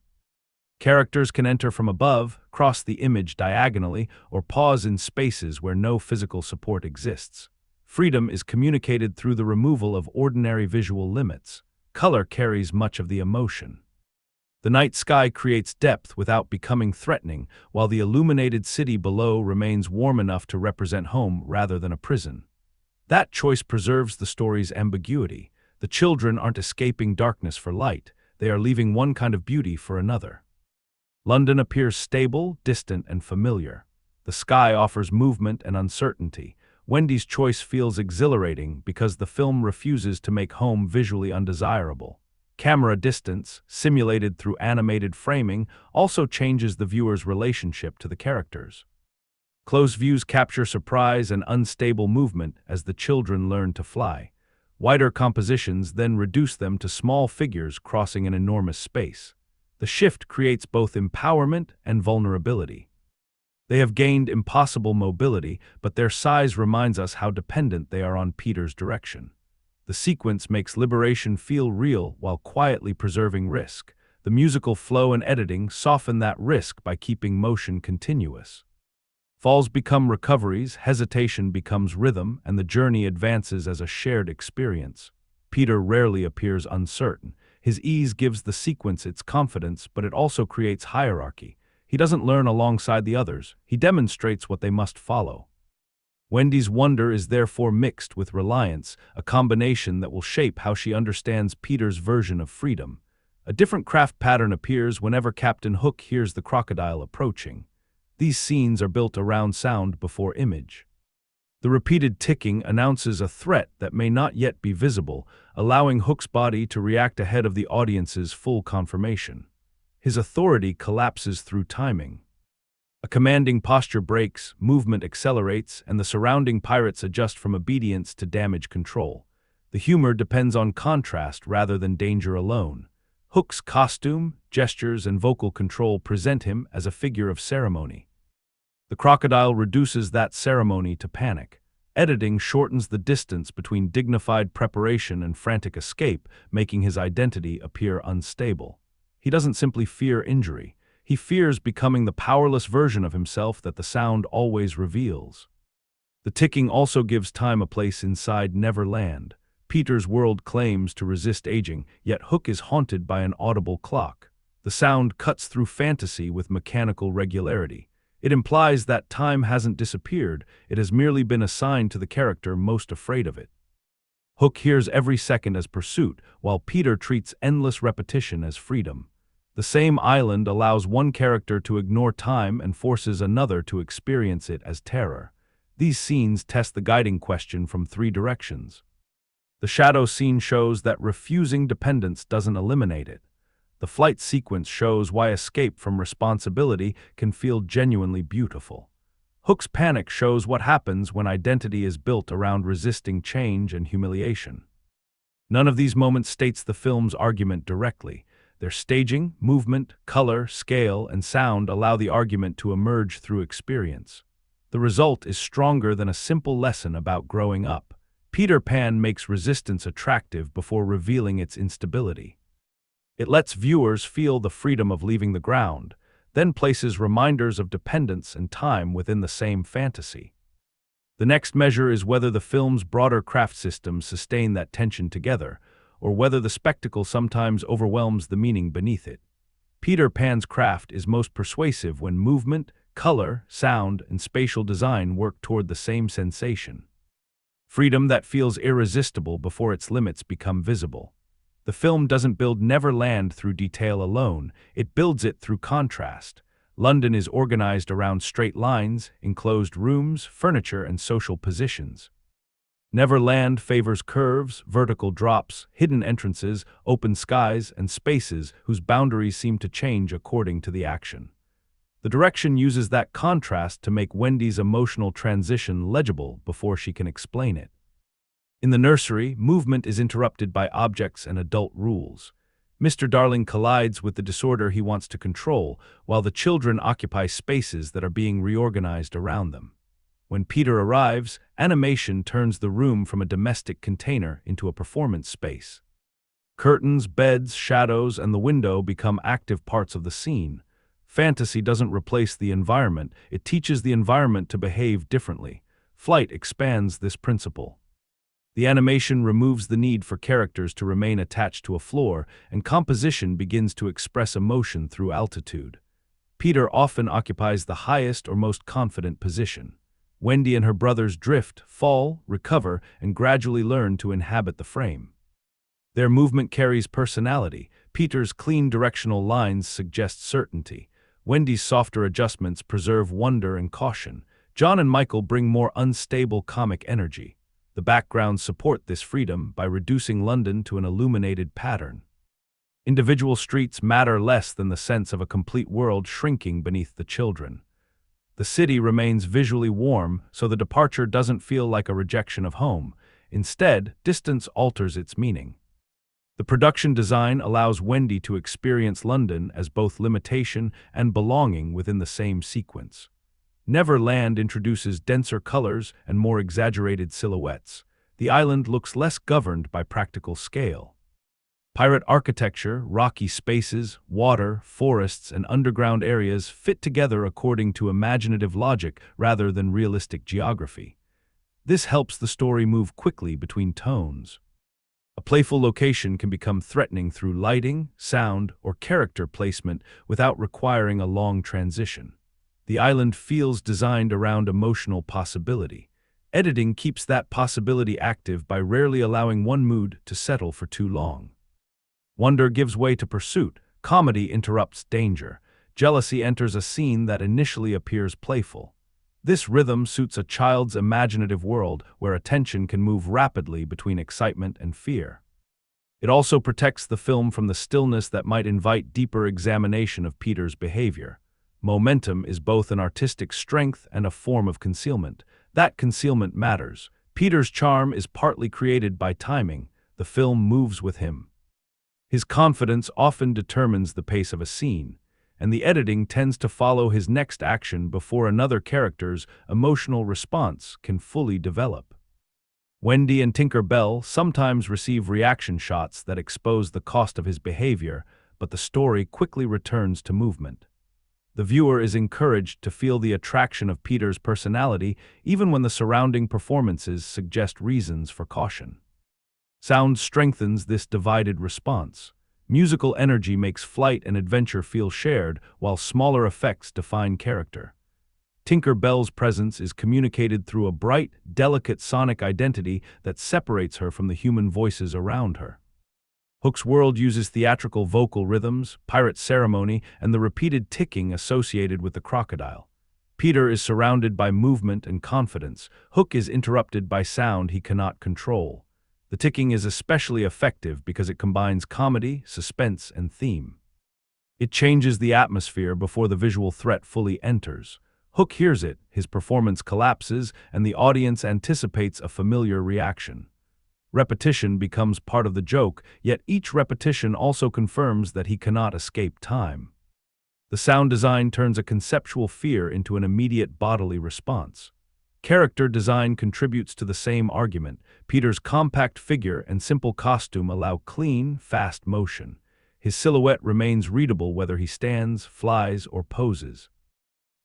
Characters can enter from above, cross the image diagonally, or pause in spaces where no physical support exists. Freedom is communicated through the removal of ordinary visual limits. Color carries much of the emotion. The night sky creates depth without becoming threatening, while the illuminated city below remains warm enough to represent home rather than a prison. That choice preserves the story's ambiguity. The children aren't escaping darkness for light, they are leaving one kind of beauty for another. London appears stable, distant, and familiar. The sky offers movement and uncertainty. Wendy's choice feels exhilarating because the film refuses to make home visually undesirable. Camera distance, simulated through animated framing, also changes the viewer's relationship to the characters. Close views capture surprise and unstable movement as the children learn to fly. Wider compositions then reduce them to small figures crossing an enormous space. The shift creates both empowerment and vulnerability. They have gained impossible mobility, but their size reminds us how dependent they are on Peter's direction. The sequence makes liberation feel real while quietly preserving risk. The musical flow and editing soften that risk by keeping motion continuous. Falls become recoveries, hesitation becomes rhythm, and the journey advances as a shared experience. Peter rarely appears uncertain. His ease gives the sequence its confidence, but it also creates hierarchy. He doesn't learn alongside the others, he demonstrates what they must follow. Wendy's wonder is therefore mixed with reliance, a combination that will shape how she understands Peter's version of freedom. A different craft pattern appears whenever Captain Hook hears the crocodile approaching. These scenes are built around sound before image. The repeated ticking announces a threat that may not yet be visible, allowing Hook's body to react ahead of the audience's full confirmation. His authority collapses through timing. A commanding posture breaks, movement accelerates, and the surrounding pirates adjust from obedience to damage control. The humor depends on contrast rather than danger alone. Hook's costume, gestures, and vocal control present him as a figure of ceremony. The crocodile reduces that ceremony to panic. Editing shortens the distance between dignified preparation and frantic escape, making his identity appear unstable. He doesn't simply fear injury. He fears becoming the powerless version of himself that the sound always reveals. The ticking also gives time a place inside Neverland. Peter's world claims to resist aging, yet Hook is haunted by an audible clock. The sound cuts through fantasy with mechanical regularity. It implies that time hasn't disappeared, it has merely been assigned to the character most afraid of it. Hook hears every second as pursuit, while Peter treats endless repetition as freedom. The same island allows one character to ignore time and forces another to experience it as terror. These scenes test the guiding question from three directions. The shadow scene shows that refusing dependence doesn't eliminate it. The flight sequence shows why escape from responsibility can feel genuinely beautiful. Hook's panic shows what happens when identity is built around resisting change and humiliation. None of these moments states the film's argument directly. Their staging, movement, color, scale, and sound allow the argument to emerge through experience. The result is stronger than a simple lesson about growing up. Peter Pan makes resistance attractive before revealing its instability. It lets viewers feel the freedom of leaving the ground, then places reminders of dependence and time within the same fantasy. The next measure is whether the film's broader craft systems sustain that tension together, or whether the spectacle sometimes overwhelms the meaning beneath it. Peter Pan's craft is most persuasive when movement, color, sound, and spatial design work toward the same sensation. Freedom that feels irresistible before its limits become visible. The film doesn't build Neverland through detail alone, it builds it through contrast. London is organized around straight lines, enclosed rooms, furniture, and social positions. Neverland favors curves, vertical drops, hidden entrances, open skies, and spaces whose boundaries seem to change according to the action. The direction uses that contrast to make Wendy's emotional transition legible before she can explain it. In the nursery, movement is interrupted by objects and adult rules. Mr. Darling collides with the disorder he wants to control, while the children occupy spaces that are being reorganized around them. When Peter arrives, animation turns the room from a domestic container into a performance space. Curtains, beds, shadows, and the window become active parts of the scene. Fantasy doesn't replace the environment, it teaches the environment to behave differently. Flight expands this principle. The animation removes the need for characters to remain attached to a floor, and composition begins to express emotion through altitude. Peter often occupies the highest or most confident position. Wendy and her brothers drift, fall, recover, and gradually learn to inhabit the frame. Their movement carries personality. Peter's clean directional lines suggest certainty. Wendy's softer adjustments preserve wonder and caution. John and Michael bring more unstable comic energy. The backgrounds support this freedom by reducing London to an illuminated pattern. Individual streets matter less than the sense of a complete world shrinking beneath the children. The city remains visually warm, so the departure doesn't feel like a rejection of home. Instead, distance alters its meaning. The production design allows Wendy to experience London as both limitation and belonging within the same sequence. Neverland introduces denser colors and more exaggerated silhouettes. The island looks less governed by practical scale. Pirate architecture, rocky spaces, water, forests, and underground areas fit together according to imaginative logic rather than realistic geography. This helps the story move quickly between tones. A playful location can become threatening through lighting, sound, or character placement without requiring a long transition. The island feels designed around emotional possibility. Editing keeps that possibility active by rarely allowing one mood to settle for too long. Wonder gives way to pursuit. Comedy interrupts danger. Jealousy enters a scene that initially appears playful. This rhythm suits a child's imaginative world where attention can move rapidly between excitement and fear. It also protects the film from the stillness that might invite deeper examination of Peter's behavior. Momentum is both an artistic strength and a form of concealment. That concealment matters. Peter's charm is partly created by timing. The film moves with him. His confidence often determines the pace of a scene, and the editing tends to follow his next action before another character's emotional response can fully develop. Wendy and Tinker Bell sometimes receive reaction shots that expose the cost of his behavior, but the story quickly returns to movement. The viewer is encouraged to feel the attraction of Peter's personality even when the surrounding performances suggest reasons for caution. Sound strengthens this divided response. Musical energy makes flight and adventure feel shared, while smaller effects define character. Tinker Bell's presence is communicated through a bright, delicate sonic identity that separates her from the human voices around her. Hook's world uses theatrical vocal rhythms, pirate ceremony, and the repeated ticking associated with the crocodile. Peter is surrounded by movement and confidence. Hook is interrupted by sound he cannot control. The ticking is especially effective because it combines comedy, suspense, and theme. It changes the atmosphere before the visual threat fully enters. Hook hears it, his performance collapses, and the audience anticipates a familiar reaction. Repetition becomes part of the joke, yet each repetition also confirms that he cannot escape time. The sound design turns a conceptual fear into an immediate bodily response. Character design contributes to the same argument. Peter's compact figure and simple costume allow clean, fast motion. His silhouette remains readable whether he stands, flies, or poses.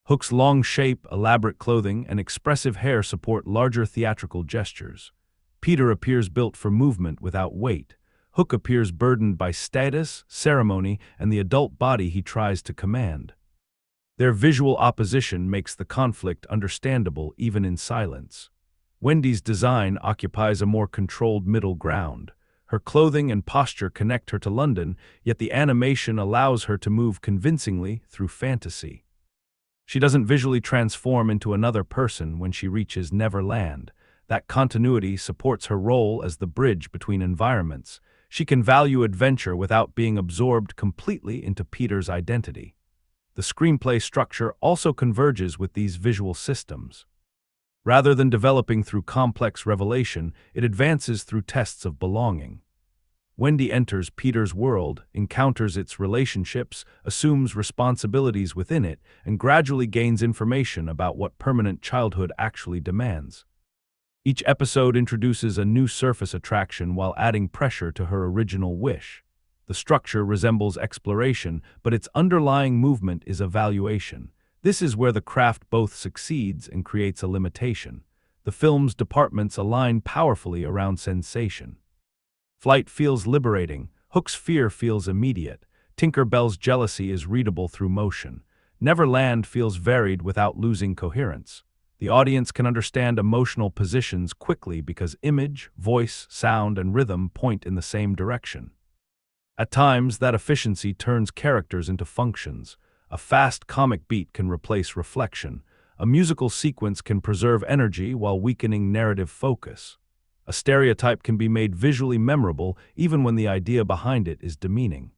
Hook's long shape, elaborate clothing, and expressive hair support larger theatrical gestures. Peter appears built for movement without weight. Hook appears burdened by status, ceremony, and the adult body he tries to command. Their visual opposition makes the conflict understandable even in silence. Wendy's design occupies a more controlled middle ground. Her clothing and posture connect her to London, yet the animation allows her to move convincingly through fantasy. She doesn't visually transform into another person when she reaches Neverland. That continuity supports her role as the bridge between environments. She can value adventure without being absorbed completely into Peter's identity. The screenplay structure also converges with these visual systems. Rather than developing through complex revelation, it advances through tests of belonging. Wendy enters Peter's world, encounters its relationships, assumes responsibilities within it, and gradually gains information about what permanent childhood actually demands. Each episode introduces a new surface attraction while adding pressure to her original wish. The structure resembles exploration, but its underlying movement is evaluation. This is where the craft both succeeds and creates a limitation. The film's departments align powerfully around sensation. Flight feels liberating. Hook's fear feels immediate. Tinker Bell's jealousy is readable through motion. Neverland feels varied without losing coherence. The audience can understand emotional positions quickly because image, voice, sound, and rhythm point in the same direction. At times, that efficiency turns characters into functions. A fast comic beat can replace reflection. A musical sequence can preserve energy while weakening narrative focus. A stereotype can be made visually memorable even when the idea behind it is demeaning.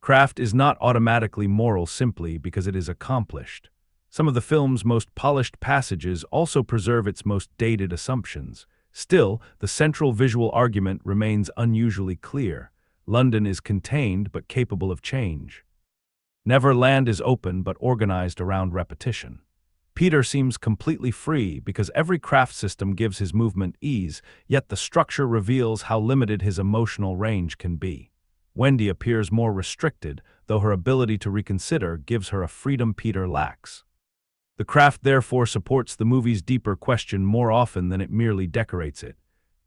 Craft is not automatically moral simply because it is accomplished. Some of the film's most polished passages also preserve its most dated assumptions. Still, the central visual argument remains unusually clear. London is contained but capable of change. Neverland is open but organized around repetition. Peter seems completely free because every craft system gives his movement ease, yet the structure reveals how limited his emotional range can be. Wendy appears more restricted, though her ability to reconsider gives her a freedom Peter lacks. The craft therefore supports the movie's deeper question more often than it merely decorates it.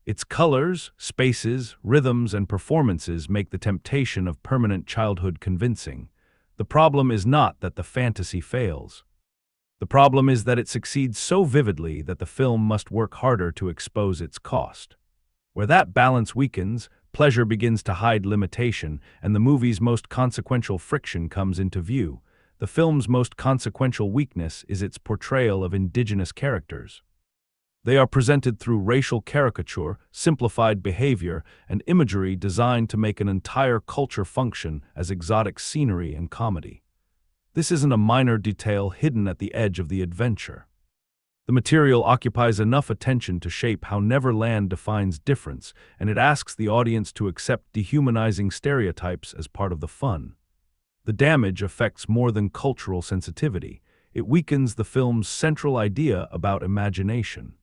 Its colors, spaces, rhythms, and performances make the temptation of permanent childhood convincing. The problem is not that the fantasy fails. The problem is that it succeeds so vividly that the film must work harder to expose its cost. Where that balance weakens, pleasure begins to hide limitation, and the movie's most consequential friction comes into view. the film's most consequential weakness is its portrayal of indigenous characters. They are presented through racial caricature, simplified behavior, and imagery designed to make an entire culture function as exotic scenery and comedy. This isn't a minor detail hidden at the edge of the adventure. The material occupies enough attention to shape how Neverland defines difference, and it asks the audience to accept dehumanizing stereotypes as part of the fun. The damage affects more than cultural sensitivity. It weakens the film's central idea about imagination.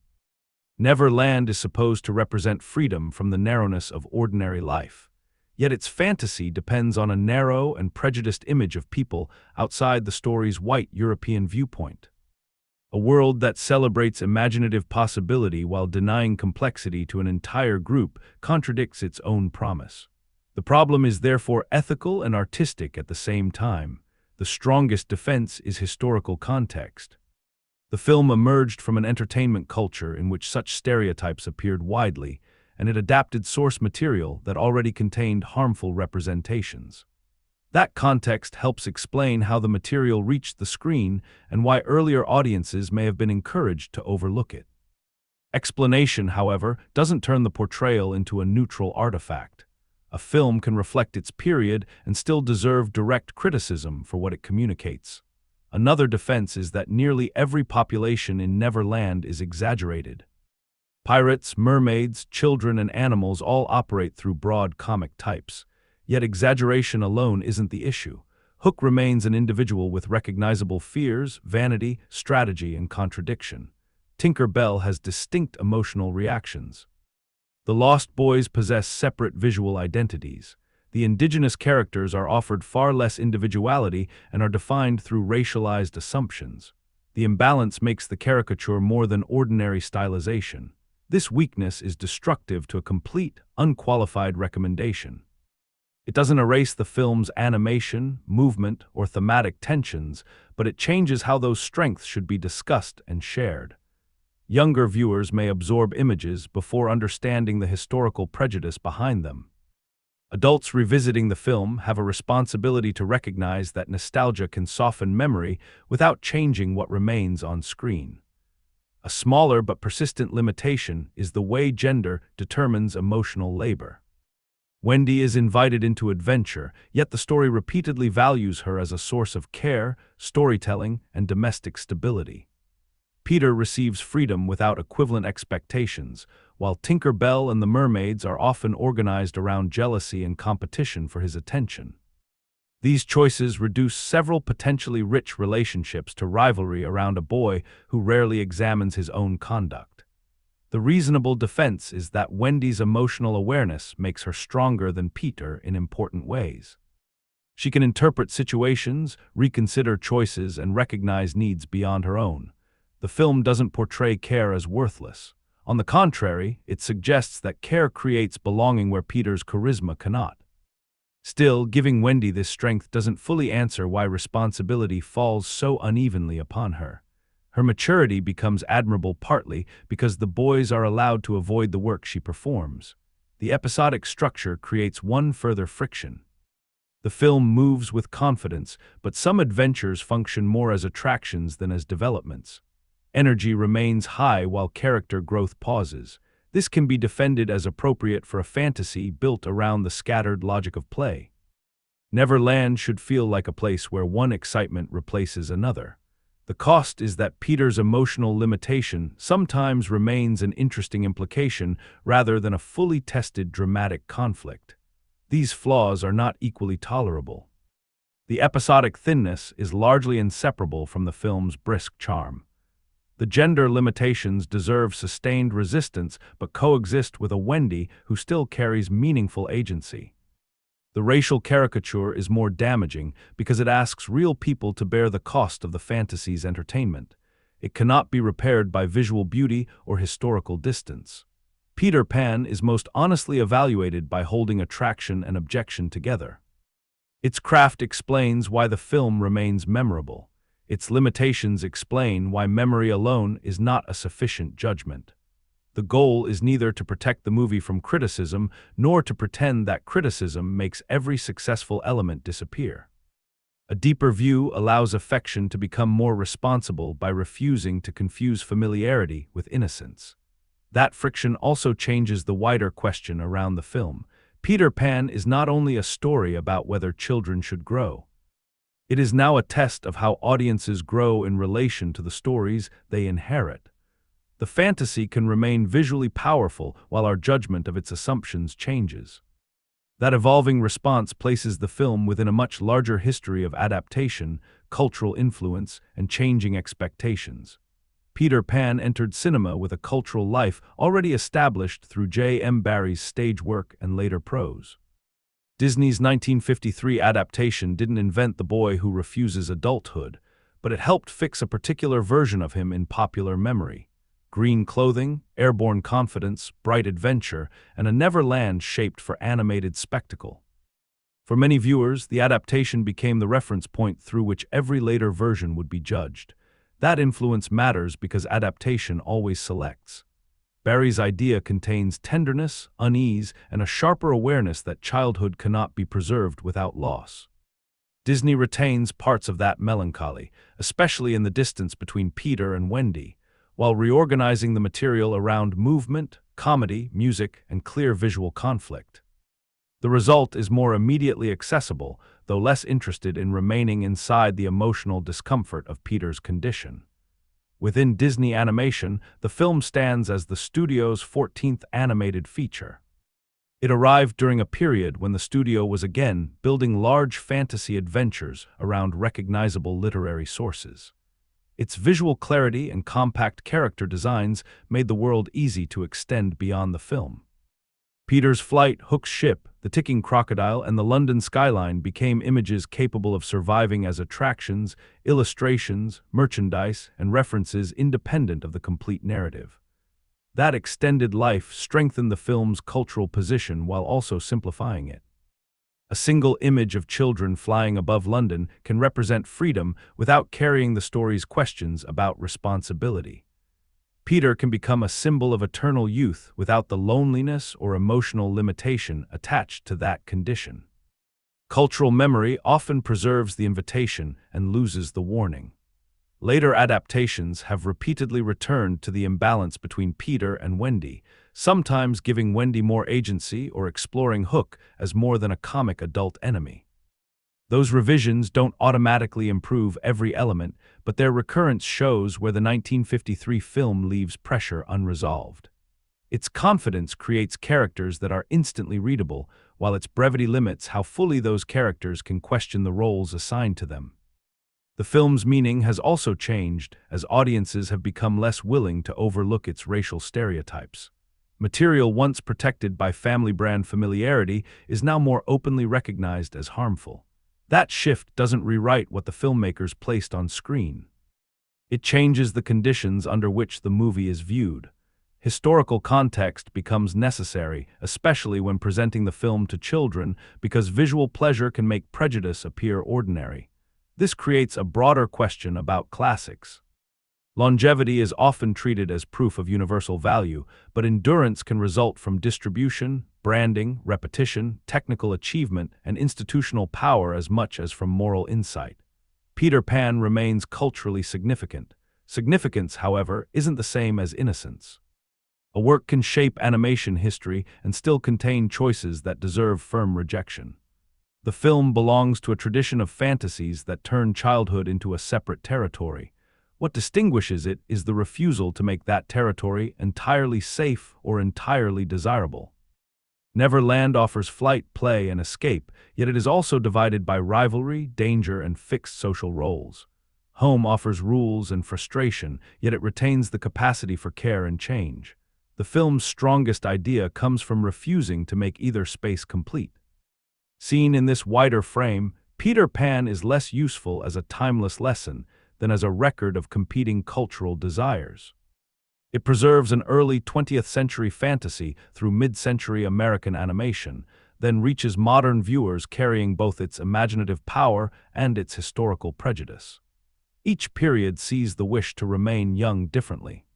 Neverland is supposed to represent freedom from the narrowness of ordinary life. Yet its fantasy depends on a narrow and prejudiced image of people outside the story's white European viewpoint. A world that celebrates imaginative possibility while denying complexity to an entire group contradicts its own promise. The problem is therefore ethical and artistic at the same time. The strongest defense is historical context. The film emerged from an entertainment culture in which such stereotypes appeared widely, and it adapted source material that already contained harmful representations. That context helps explain how the material reached the screen and why earlier audiences may have been encouraged to overlook it. Explanation, however, doesn't turn the portrayal into a neutral artifact. A film can reflect its period and still deserve direct criticism for what it communicates. Another defense is that nearly every population in Neverland is exaggerated. Pirates, mermaids, children, and animals all operate through broad comic types. Yet exaggeration alone isn't the issue. Hook remains an individual with recognizable fears, vanity, strategy, and contradiction. Tinker Bell has distinct emotional reactions. The Lost Boys possess separate visual identities. The indigenous characters are offered far less individuality and are defined through racialized assumptions. The imbalance makes the caricature more than ordinary stylization. This weakness is destructive to a complete, unqualified recommendation. It doesn't erase the film's animation, movement, or thematic tensions, but it changes how those strengths should be discussed and shared. Younger viewers may absorb images before understanding the historical prejudice behind them. Adults revisiting the film have a responsibility to recognize that nostalgia can soften memory without changing what remains on screen. A smaller but persistent limitation is the way gender determines emotional labor. Wendy is invited into adventure, yet the story repeatedly values her as a source of care, storytelling, and domestic stability. Peter receives freedom without equivalent expectations, while Tinker Bell and the mermaids are often organized around jealousy and competition for his attention. These choices reduce several potentially rich relationships to rivalry around a boy who rarely examines his own conduct. The reasonable defense is that Wendy's emotional awareness makes her stronger than Peter in important ways. She can interpret situations, reconsider choices, and recognize needs beyond her own. The film doesn't portray care as worthless. On the contrary, it suggests that care creates belonging where Peter's charisma cannot. Still, giving Wendy this strength doesn't fully answer why responsibility falls so unevenly upon her. Her maturity becomes admirable partly because the boys are allowed to avoid the work she performs. The episodic structure creates one further friction. The film moves with confidence, but some adventures function more as attractions than as developments. Energy remains high while character growth pauses. This can be defended as appropriate for a fantasy built around the scattered logic of play. Neverland should feel like a place where one excitement replaces another. The cost is that Peter's emotional limitation sometimes remains an interesting implication rather than a fully tested dramatic conflict. These flaws are not equally tolerable. The episodic thinness is largely inseparable from the film's brisk charm. The gender limitations deserve sustained resistance but coexist with a Wendy who still carries meaningful agency. The racial caricature is more damaging because it asks real people to bear the cost of the fantasy's entertainment. It cannot be repaired by visual beauty or historical distance. Peter Pan is most honestly evaluated by holding attraction and objection together. Its craft explains why the film remains memorable. Its limitations explain why memory alone is not a sufficient judgment. The goal is neither to protect the movie from criticism nor to pretend that criticism makes every successful element disappear. A deeper view allows affection to become more responsible by refusing to confuse familiarity with innocence. That friction also changes the wider question around the film. Peter Pan is not only a story about whether children should grow. It is now a test of how audiences grow in relation to the stories they inherit. The fantasy can remain visually powerful while our judgment of its assumptions changes. That evolving response places the film within a much larger history of adaptation, cultural influence, and changing expectations. Peter Pan entered cinema with a cultural life already established through J. M. Barrie's stage work and later prose. Disney's 1953 adaptation didn't invent the boy who refuses adulthood, but it helped fix a particular version of him in popular memory. Green clothing, airborne confidence, bright adventure, and a Neverland shaped for animated spectacle. For many viewers, the adaptation became the reference point through which every later version would be judged. That influence matters because adaptation always selects. Barrie's idea contains tenderness, unease, and a sharper awareness that childhood cannot be preserved without loss. Disney retains parts of that melancholy, especially in the distance between Peter and Wendy, while reorganizing the material around movement, comedy, music, and clear visual conflict. The result is more immediately accessible, though less interested in remaining inside the emotional discomfort of Peter's condition. Within Disney Animation, the film stands as the studio's 14th animated feature. It arrived during a period when the studio was again building large fantasy adventures around recognizable literary sources. Its visual clarity and compact character designs made the world easy to extend beyond the film. Peter's flight, Hook's ship, the ticking crocodile, and the London skyline became images capable of surviving as attractions, illustrations, merchandise, and references independent of the complete narrative. That extended life strengthened the film's cultural position while also simplifying it. A single image of children flying above London can represent freedom without carrying the story's questions about responsibility. Peter can become a symbol of eternal youth without the loneliness or emotional limitation attached to that condition. Cultural memory often preserves the invitation and loses the warning. Later adaptations have repeatedly returned to the imbalance between Peter and Wendy, sometimes giving Wendy more agency or exploring Hook as more than a comic adult enemy. Those revisions don't automatically improve every element, but their recurrence shows where the 1953 film leaves pressure unresolved. Its confidence creates characters that are instantly readable, while its brevity limits how fully those characters can question the roles assigned to them. The film's meaning has also changed as audiences have become less willing to overlook its racial stereotypes. Material once protected by family brand familiarity is now more openly recognized as harmful. That shift doesn't rewrite what the filmmakers placed on screen. It changes the conditions under which the movie is viewed. Historical context becomes necessary, especially when presenting the film to children, because visual pleasure can make prejudice appear ordinary. This creates a broader question about classics. Longevity is often treated as proof of universal value, but endurance can result from distribution, branding, repetition, technical achievement, and institutional power as much as from moral insight. Peter Pan remains culturally significant. Significance, however, isn't the same as innocence. A work can shape animation history and still contain choices that deserve firm rejection. The film belongs to a tradition of fantasies that turn childhood into a separate territory. What distinguishes it is the refusal to make that territory entirely safe or entirely desirable. Neverland offers flight, play, and escape, yet it is also divided by rivalry, danger, and fixed social roles. Home offers rules and frustration, yet it retains the capacity for care and change. The film's strongest idea comes from refusing to make either space complete. Seen in this wider frame, Peter Pan is less useful as a timeless lesson than as a record of competing cultural desires. It preserves an early 20th century fantasy through mid-century American animation, then reaches modern viewers carrying both its imaginative power and its historical prejudice. Each period sees the wish to remain young differently.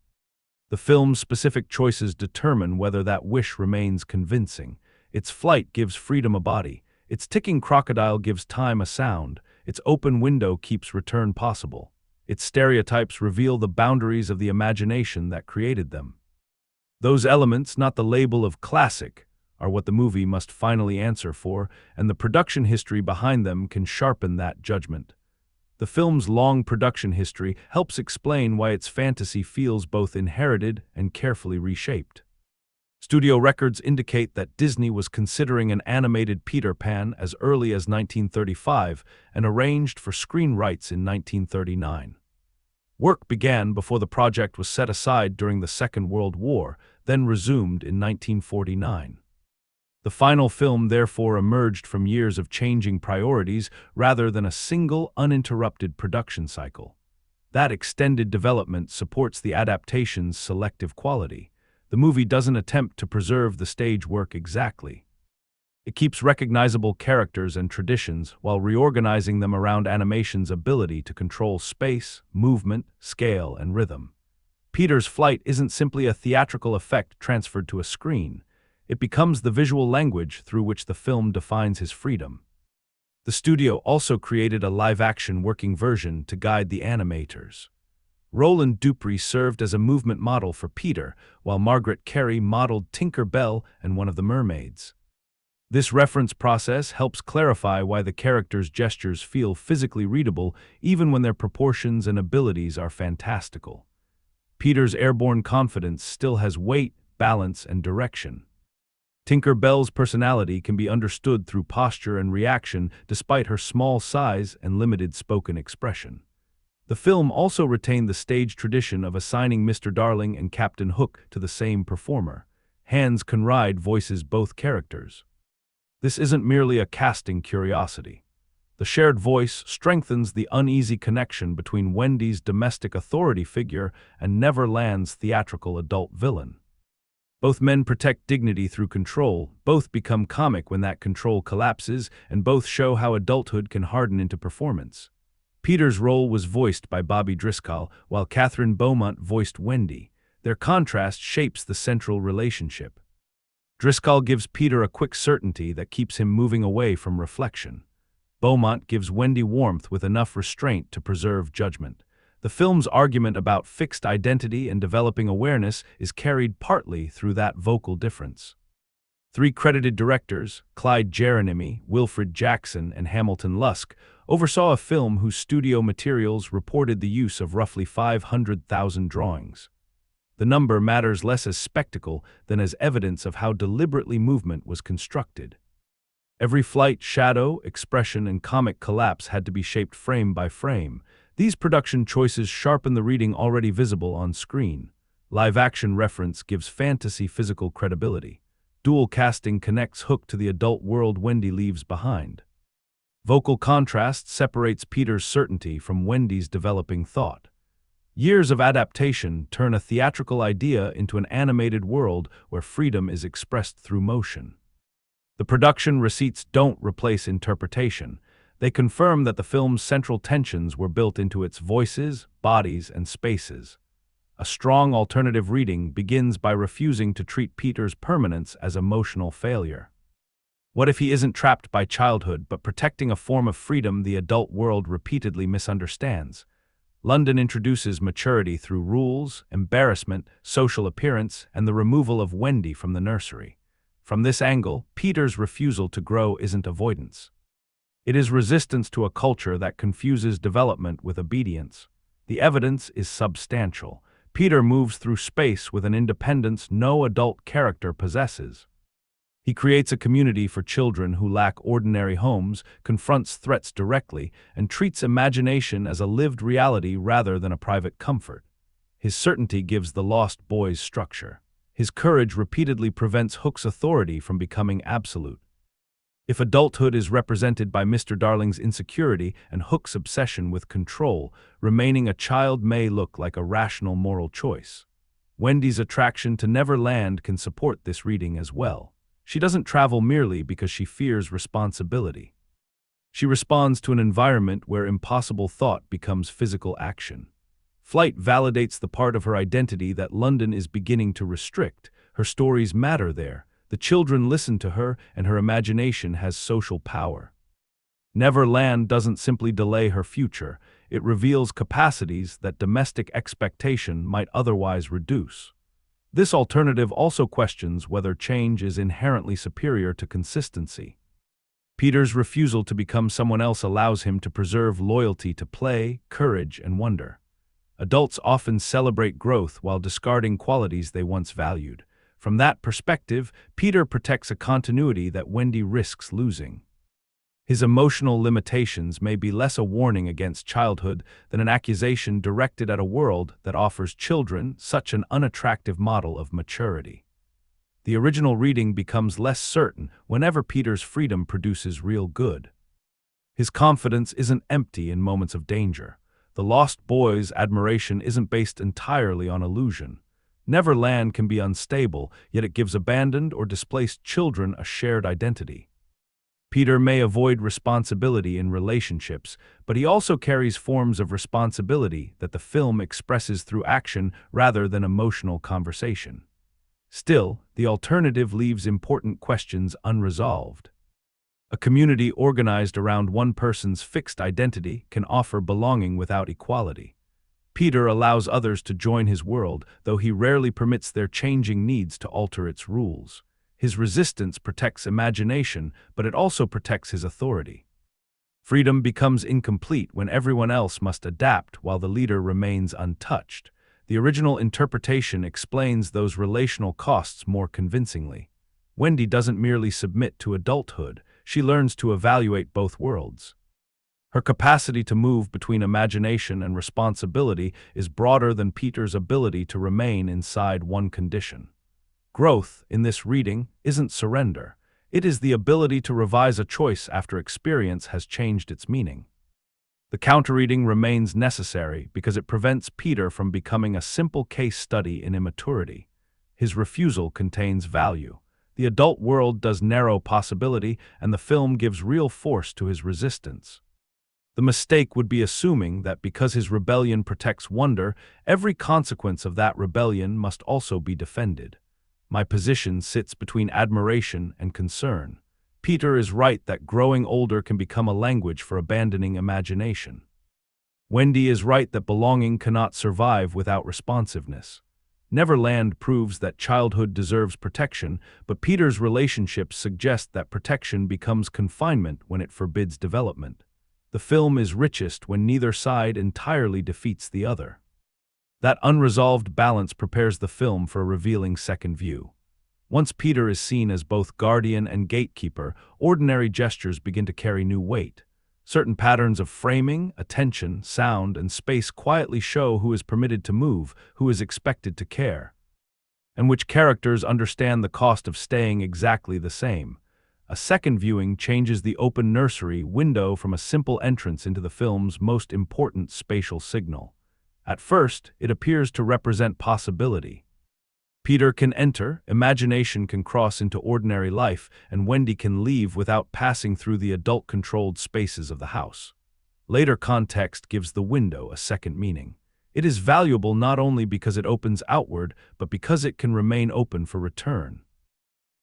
The film's specific choices determine whether that wish remains convincing. Its flight gives freedom a body. Its ticking crocodile gives time a sound. its open window keeps return possible. Its stereotypes reveal the boundaries of the imagination that created them. Those elements, not the label of classic, are what the movie must finally answer for, and the production history behind them can sharpen that judgment. The film's long production history helps explain why its fantasy feels both inherited and carefully reshaped. Studio records indicate that Disney was considering an animated Peter Pan as early as 1935 and arranged for screen rights in 1939. Work began before the project was set aside during the Second World War, then resumed in 1949. The final film therefore emerged from years of changing priorities rather than a single, uninterrupted production cycle. That extended development supports the adaptation's selective quality. The movie doesn't attempt to preserve the stage work exactly. It keeps recognizable characters and traditions while reorganizing them around animation's ability to control space, movement, scale, and rhythm. Peter's flight isn't simply a theatrical effect transferred to a screen. It becomes the visual language through which the film defines his freedom. The studio also created a live-action working version to guide the animators. Roland Dupree served as a movement model for Peter, while Margaret Carey modeled Tinker Bell and one of the mermaids. This reference process helps clarify why the characters' gestures feel physically readable even when their proportions and abilities are fantastical. Peter's airborne confidence still has weight, balance, and direction. Tinker Bell's personality can be understood through posture and reaction despite her small size and limited spoken expression. The film also retained the stage tradition of assigning Mr. Darling and Captain Hook to the same performer. Hans Conried voices both characters. This isn't merely a casting curiosity. The shared voice strengthens the uneasy connection between Wendy's domestic authority figure and Neverland's theatrical adult villain. Both men protect dignity through control, both become comic when that control collapses, and both show how adulthood can harden into performance. Peter's role was voiced by Bobby Driscoll, while Kathryn Beaumont voiced Wendy. Their contrast shapes the central relationship. Driscoll gives Peter a quick certainty that keeps him moving away from reflection. Beaumont gives Wendy warmth with enough restraint to preserve judgment. The film's argument about fixed identity and developing awareness is carried partly through that vocal difference. 3 credited directors, Clyde Geronimi, Wilfred Jackson, and Hamilton Luske, oversaw a film whose studio materials reported the use of roughly 500,000 drawings. The number matters less as spectacle than as evidence of how deliberately movement was constructed. Every flight, shadow, expression, and comic collapse had to be shaped frame by frame. These production choices sharpen the reading already visible on screen. Live-action reference gives fantasy physical credibility. Dual casting connects Hook to the adult world Wendy leaves behind. Vocal contrast separates Peter's certainty from Wendy's developing thought. Years of adaptation turn a theatrical idea into an animated world where freedom is expressed through motion. The production receipts don't replace interpretation. They confirm that the film's central tensions were built into its voices, bodies, and spaces. A strong alternative reading begins by refusing to treat Peter's permanence as emotional failure. What if he isn't trapped by childhood but protecting a form of freedom the adult world repeatedly misunderstands? London introduces maturity through rules, embarrassment, social appearance, and the removal of Wendy from the nursery. From this angle, Peter's refusal to grow isn't avoidance. It is resistance to a culture that confuses development with obedience. The evidence is substantial. Peter moves through space with an independence no adult character possesses. He creates a community for children who lack ordinary homes, confronts threats directly, and treats imagination as a lived reality rather than a private comfort. His certainty gives the lost boys structure. His courage repeatedly prevents Hook's authority from becoming absolute. If adulthood is represented by Mr. Darling's insecurity and Hook's obsession with control, remaining a child may look like a rational moral choice. Wendy's attraction to Neverland can support this reading as well. She doesn't travel merely because she fears responsibility. She responds to an environment where impossible thought becomes physical action. Flight validates the part of her identity that London is beginning to restrict. Her stories matter there. The children listen to her, and her imagination has social power. Neverland doesn't simply delay her future, it reveals capacities that domestic expectation might otherwise reduce. This alternative also questions whether change is inherently superior to consistency. Peter's refusal to become someone else allows him to preserve loyalty to play, courage, and wonder. Adults often celebrate growth while discarding qualities they once valued. From that perspective, Peter protects a continuity that Wendy risks losing. His emotional limitations may be less a warning against childhood than an accusation directed at a world that offers children such an unattractive model of maturity. The original reading becomes less certain whenever Peter's freedom produces real good. His confidence isn't empty in moments of danger. The lost boy's admiration isn't based entirely on illusion. Neverland can be unstable, yet it gives abandoned or displaced children a shared identity. Peter may avoid responsibility in relationships, but he also carries forms of responsibility that the film expresses through action rather than emotional conversation. Still, the alternative leaves important questions unresolved. A community organized around one person's fixed identity can offer belonging without equality. Peter allows others to join his world, though he rarely permits their changing needs to alter its rules. His resistance protects imagination, but it also protects his authority. Freedom becomes incomplete when everyone else must adapt while the leader remains untouched. The original interpretation explains those relational costs more convincingly. Wendy doesn't merely submit to adulthood, she learns to evaluate both worlds. Her capacity to move between imagination and responsibility is broader than Peter's ability to remain inside one condition. Growth, in this reading, isn't surrender. It is the ability to revise a choice after experience has changed its meaning. The counterreading remains necessary because it prevents Peter from becoming a simple case study in immaturity. His refusal contains value. The adult world does narrow possibility, and the film gives real force to his resistance. The mistake would be assuming that because his rebellion protects wonder, every consequence of that rebellion must also be defended. My position sits between admiration and concern. Peter is right that growing older can become a language for abandoning imagination. Wendy is right that belonging cannot survive without responsiveness. Neverland proves that childhood deserves protection, but Peter's relationships suggest that protection becomes confinement when it forbids development. The film is richest when neither side entirely defeats the other. That unresolved balance prepares the film for a revealing second view. Once Peter is seen as both guardian and gatekeeper, ordinary gestures begin to carry new weight. Certain patterns of framing, attention, sound, and space quietly show who is permitted to move, who is expected to care, and which characters understand the cost of staying exactly the same. A second viewing changes the open nursery window from a simple entrance into the film's most important spatial signal. At first, it appears to represent possibility. Peter can enter, imagination can cross into ordinary life, and Wendy can leave without passing through the adult-controlled spaces of the house. Later context gives the window a second meaning. It is valuable not only because it opens outward, but because it can remain open for return.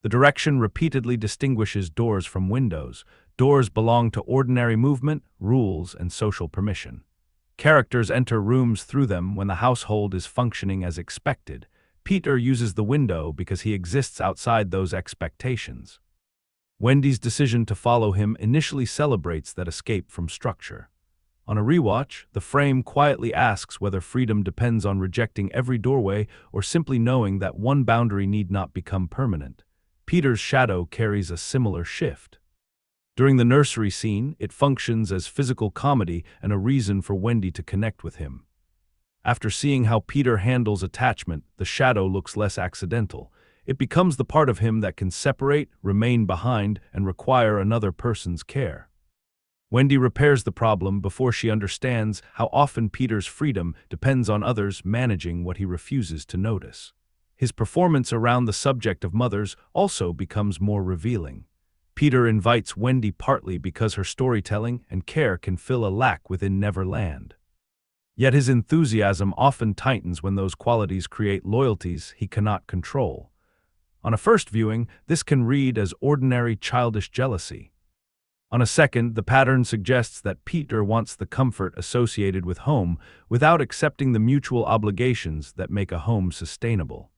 The direction repeatedly distinguishes doors from windows. Doors belong to ordinary movement, rules, and social permission. Characters enter rooms through them when the household is functioning as expected. Peter uses the window because he exists outside those expectations. Wendy's decision to follow him initially celebrates that escape from structure. On a rewatch, the frame quietly asks whether freedom depends on rejecting every doorway or simply knowing that one boundary need not become permanent. Peter's shadow carries a similar shift. During the nursery scene, it functions as physical comedy and a reason for Wendy to connect with him. After seeing how Peter handles attachment, the shadow looks less accidental. It becomes the part of him that can separate, remain behind, and require another person's care. Wendy repairs the problem before she understands how often Peter's freedom depends on others managing what he refuses to notice. His performance around the subject of mothers also becomes more revealing. Peter invites Wendy partly because her storytelling and care can fill a lack within Neverland. Yet his enthusiasm often tightens when those qualities create loyalties he cannot control. On a first viewing, this can read as ordinary childish jealousy. On a second, the pattern suggests that Peter wants the comfort associated with home without accepting the mutual obligations that make a home sustainable.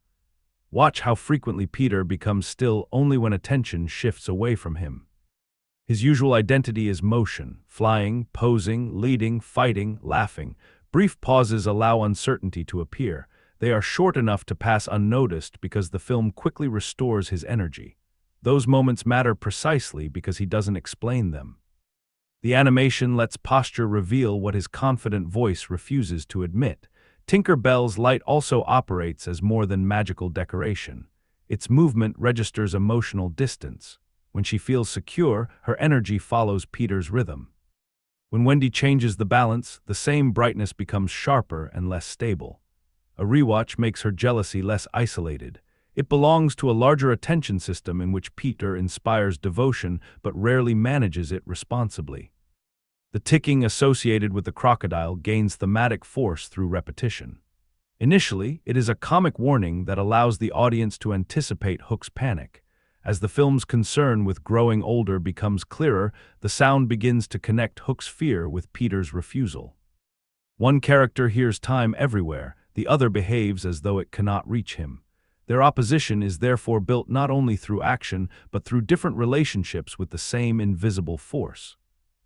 Watch how frequently Peter becomes still only when attention shifts away from him. His usual identity is motion, flying, posing, leading, fighting, laughing. Brief pauses allow uncertainty to appear. They are short enough to pass unnoticed because the film quickly restores his energy. Those moments matter precisely because he doesn't explain them. The animation lets posture reveal what his confident voice refuses to admit. Tinker Bell's light also operates as more than magical decoration. Its movement registers emotional distance. When she feels secure, her energy follows Peter's rhythm. When Wendy changes the balance, the same brightness becomes sharper and less stable. A rewatch makes her jealousy less isolated. It belongs to a larger attention system in which Peter inspires devotion but rarely manages it responsibly. The ticking associated with the crocodile gains thematic force through repetition. Initially, it is a comic warning that allows the audience to anticipate Hook's panic. As the film's concern with growing older becomes clearer, the sound begins to connect Hook's fear with Peter's refusal. One character hears time everywhere, the other behaves as though it cannot reach him. Their opposition is therefore built not only through action, but through different relationships with the same invisible force.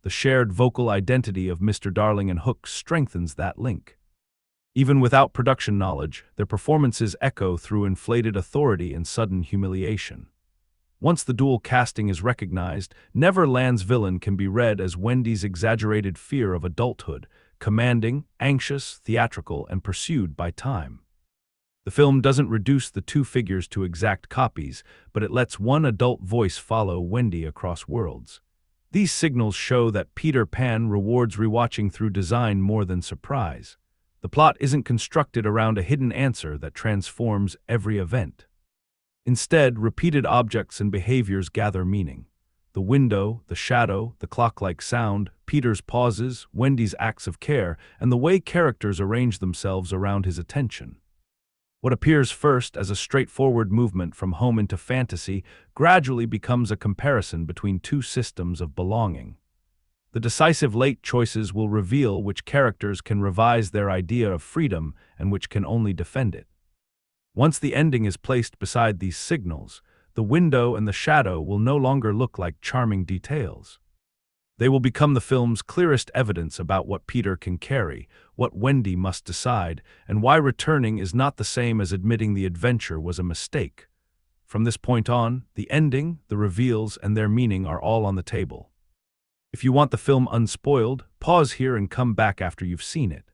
The shared vocal identity of Mr. Darling and Hook strengthens that link. Even without production knowledge, their performances echo through inflated authority and sudden humiliation. Once the dual casting is recognized, Neverland's villain can be read as Wendy's exaggerated fear of adulthood, commanding, anxious, theatrical, and pursued by time. The film doesn't reduce the two figures to exact copies, but it lets one adult voice follow Wendy across worlds. These signals show that Peter Pan rewards rewatching through design more than surprise. The plot isn't constructed around a hidden answer that transforms every event. Instead, repeated objects and behaviors gather meaning. The window, the shadow, the clock-like sound, Peter's pauses, Wendy's acts of care, and the way characters arrange themselves around his attention. What appears first as a straightforward movement from home into fantasy gradually becomes a comparison between two systems of belonging. The decisive late choices will reveal which characters can revise their idea of freedom and which can only defend it. Once the ending is placed beside these signals, the window and the shadow will no longer look like charming details. They will become the film's clearest evidence about what Peter can carry, what Wendy must decide, and why returning is not the same as admitting the adventure was a mistake. From this point on, the ending, the reveals, and their meaning are all on the table. If you want the film unspoiled, pause here and come back after you've seen it.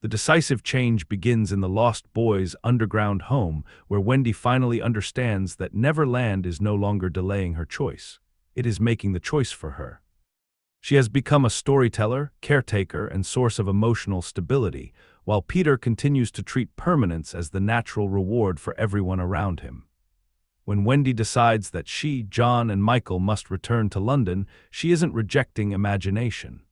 The decisive change begins in the Lost Boys' underground home, where Wendy finally understands that Neverland is no longer delaying her choice. It is making the choice for her. She has become a storyteller, caretaker, and source of emotional stability, while Peter continues to treat permanence as the natural reward for everyone around him. When Wendy decides that she, John, and Michael must return to London, she isn't rejecting imagination.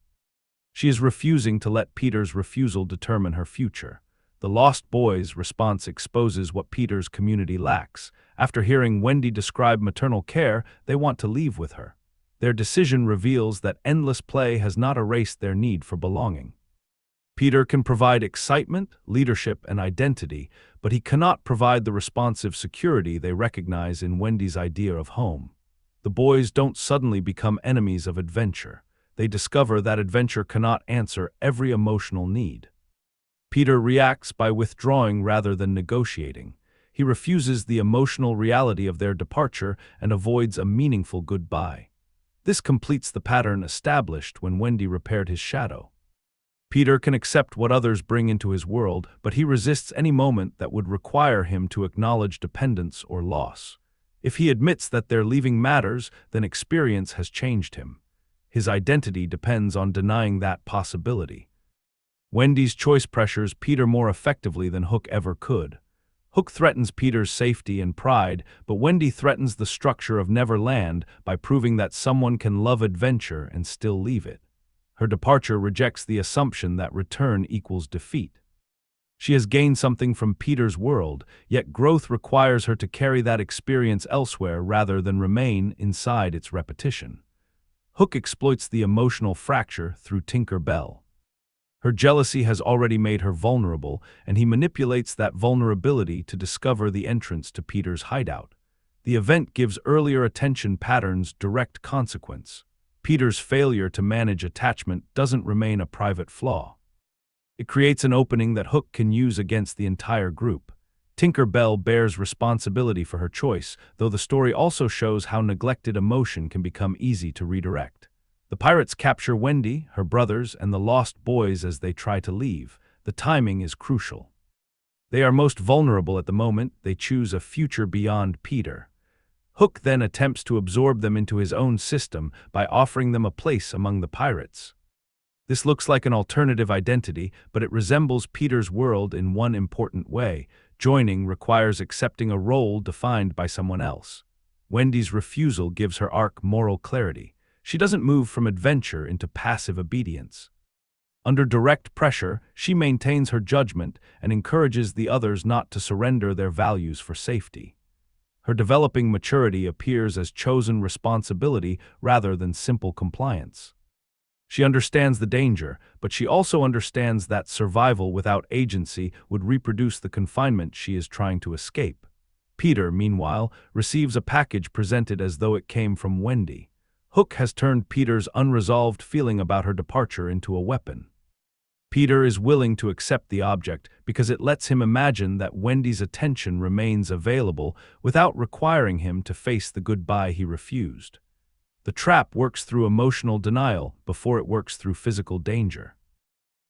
She is refusing to let Peter's refusal determine her future. The Lost Boys' response exposes what Peter's community lacks. After hearing Wendy describe maternal care, they want to leave with her. Their decision reveals that endless play has not erased their need for belonging. Peter can provide excitement, leadership, and identity, but he cannot provide the responsive security they recognize in Wendy's idea of home. The boys don't suddenly become enemies of adventure. They discover that adventure cannot answer every emotional need. Peter reacts by withdrawing rather than negotiating. He refuses the emotional reality of their departure and avoids a meaningful goodbye. This completes the pattern established when Wendy repaired his shadow. Peter can accept what others bring into his world, but he resists any moment that would require him to acknowledge dependence or loss. If he admits that their leaving matters, then experience has changed him. His identity depends on denying that possibility. Wendy's choice pressures Peter more effectively than Hook ever could. Hook threatens Peter's safety and pride, but Wendy threatens the structure of Neverland by proving that someone can love adventure and still leave it. Her departure rejects the assumption that return equals defeat. She has gained something from Peter's world, yet growth requires her to carry that experience elsewhere rather than remain inside its repetition. Hook exploits the emotional fracture through Tinker Bell. Her jealousy has already made her vulnerable, and he manipulates that vulnerability to discover the entrance to Peter's hideout. The event gives earlier attention patterns direct consequence. Peter's failure to manage attachment doesn't remain a private flaw. It creates an opening that Hook can use against the entire group. Tinker Bell bears responsibility for her choice, though the story also shows how neglected emotion can become easy to redirect. The pirates capture Wendy, her brothers, and the lost boys as they try to leave. The timing is crucial. They are most vulnerable at the moment. They choose a future beyond Peter. Hook then attempts to absorb them into his own system by offering them a place among the pirates. This looks like an alternative identity, but it resembles Peter's world in one important way. Joining requires accepting a role defined by someone else. Wendy's refusal gives her arc moral clarity. She doesn't move from adventure into passive obedience. Under direct pressure, she maintains her judgment and encourages the others not to surrender their values for safety. Her developing maturity appears as chosen responsibility rather than simple compliance. She understands the danger, but she also understands that survival without agency would reproduce the confinement she is trying to escape. Peter, meanwhile, receives a package presented as though it came from Wendy. Hook has turned Peter's unresolved feeling about her departure into a weapon. Peter is willing to accept the object because it lets him imagine that Wendy's attention remains available without requiring him to face the goodbye he refused. The trap works through emotional denial before it works through physical danger.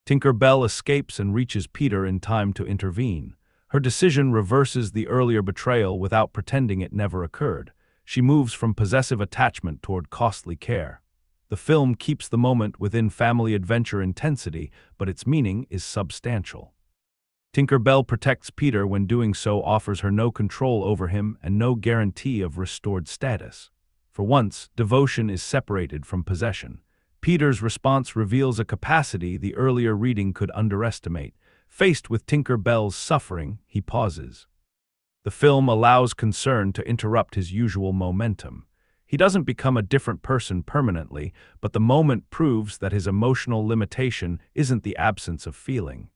Tinker Bell escapes and reaches Peter in time to intervene. Her decision reverses the earlier betrayal without pretending it never occurred. She moves from possessive attachment toward costly care. The film keeps the moment within family adventure intensity, but its meaning is substantial. Tinker Bell protects Peter when doing so offers her no control over him and no guarantee of restored status. For once, devotion is separated from possession. Peter's response reveals a capacity the earlier reading could underestimate. Faced with Tinker Bell's suffering, he pauses. The film allows concern to interrupt his usual momentum. He doesn't become a different person permanently, but the moment proves that his emotional limitation isn't the absence of feeling.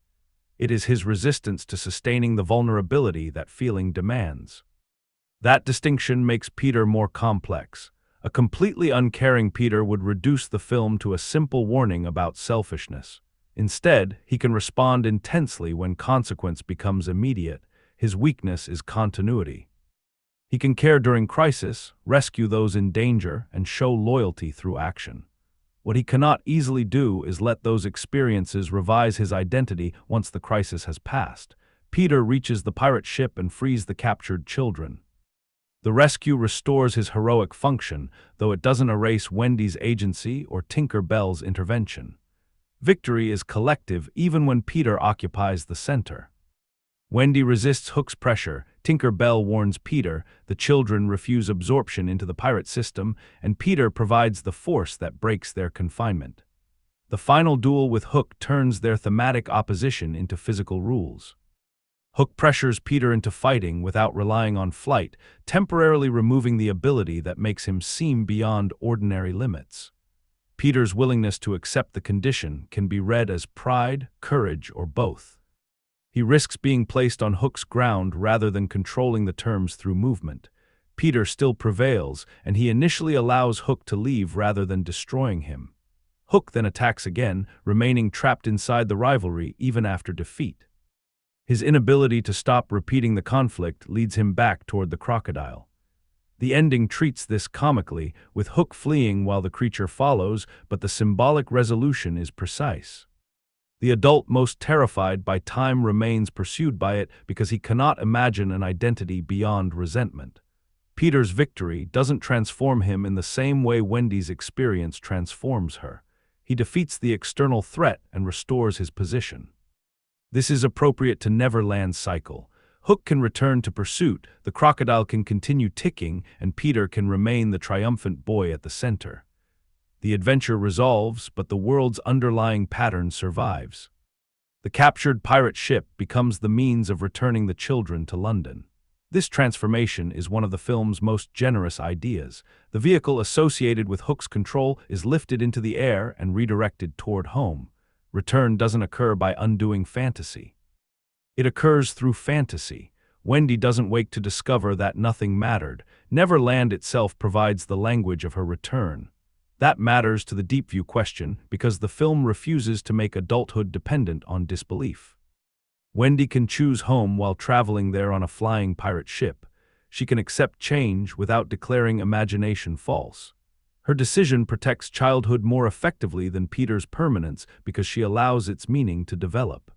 It is his resistance to sustaining the vulnerability that feeling demands. That distinction makes Peter more complex. A completely uncaring Peter would reduce the film to a simple warning about selfishness. Instead, he can respond intensely when consequence becomes immediate. His weakness is continuity. He can care during crisis, rescue those in danger, and show loyalty through action. What he cannot easily do is let those experiences revise his identity once the crisis has passed. Peter reaches the pirate ship and frees the captured children. The rescue restores his heroic function, though it doesn't erase Wendy's agency or Tinker Bell's intervention. Victory is collective even when Peter occupies the center. Wendy resists Hook's pressure, Tinker Bell warns Peter, the children refuse absorption into the pirate system, and Peter provides the force that breaks their confinement. The final duel with Hook turns their thematic opposition into physical rules. Hook pressures Peter into fighting without relying on flight, temporarily removing the ability that makes him seem beyond ordinary limits. Peter's willingness to accept the condition can be read as pride, courage, or both. He risks being placed on Hook's ground rather than controlling the terms through movement. Peter still prevails, and he initially allows Hook to leave rather than destroying him. Hook then attacks again, remaining trapped inside the rivalry even after defeat. His inability to stop repeating the conflict leads him back toward the crocodile. The ending treats this comically, with Hook fleeing while the creature follows, but the symbolic resolution is precise. The adult most terrified by time remains pursued by it because he cannot imagine an identity beyond resentment. Peter's victory doesn't transform him in the same way Wendy's experience transforms her. He defeats the external threat and restores his position. This is appropriate to Neverland's cycle. Hook can return to pursuit, the crocodile can continue ticking, and Peter can remain the triumphant boy at the center. The adventure resolves, but the world's underlying pattern survives. The captured pirate ship becomes the means of returning the children to London. This transformation is one of the film's most generous ideas. The vehicle associated with Hook's control is lifted into the air and redirected toward home. Return doesn't occur by undoing fantasy. It occurs through fantasy. Wendy doesn't wake to discover that nothing mattered. Neverland itself provides the language of her return. That matters to the deep view question because the film refuses to make adulthood dependent on disbelief. Wendy can choose home while traveling there on a flying pirate ship. She can accept change without declaring imagination false. Her decision protects childhood more effectively than Peter's permanence because she allows its meaning to develop.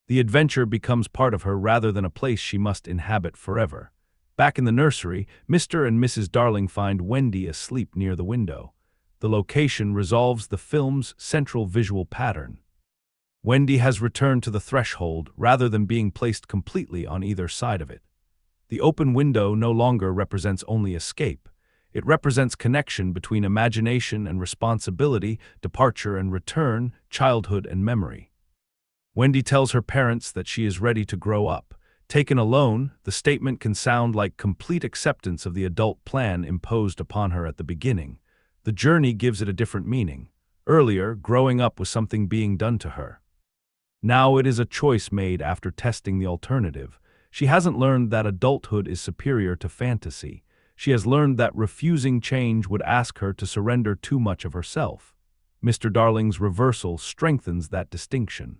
The adventure becomes part of her rather than a place she must inhabit forever. Back in the nursery, Mr. and Mrs. Darling find Wendy asleep near the window. The location resolves the film's central visual pattern. Wendy has returned to the threshold rather than being placed completely on either side of it. The open window no longer represents only escape. It represents connection between imagination and responsibility, departure and return, childhood and memory. Wendy tells her parents that she is ready to grow up. Taken alone, the statement can sound like complete acceptance of the adult plan imposed upon her at the beginning. The journey gives it a different meaning. Earlier, growing up was something being done to her. Now it is a choice made after testing the alternative. She hasn't learned that adulthood is superior to fantasy. She has learned that refusing change would ask her to surrender too much of herself. Mr. Darling's reversal strengthens that distinction.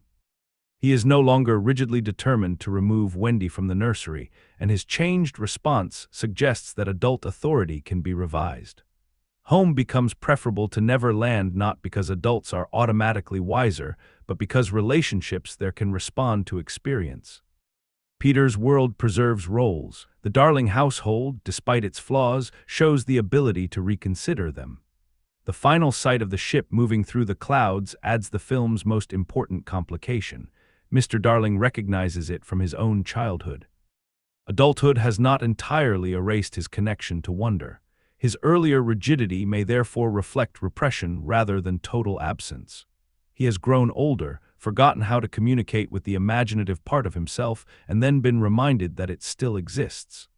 He is no longer rigidly determined to remove Wendy from the nursery, and his changed response suggests that adult authority can be revised. Home becomes preferable to Neverland not because adults are automatically wiser, but because relationships there can respond to experience. Peter's world preserves roles. The Darling household, despite its flaws, shows the ability to reconsider them. The final sight of the ship moving through the clouds adds the film's most important complication. Mr. Darling recognizes it from his own childhood. Adulthood has not entirely erased his connection to wonder. His earlier rigidity may therefore reflect repression rather than total absence. He has grown older, forgotten how to communicate with the imaginative part of himself, and then been reminded that it still exists.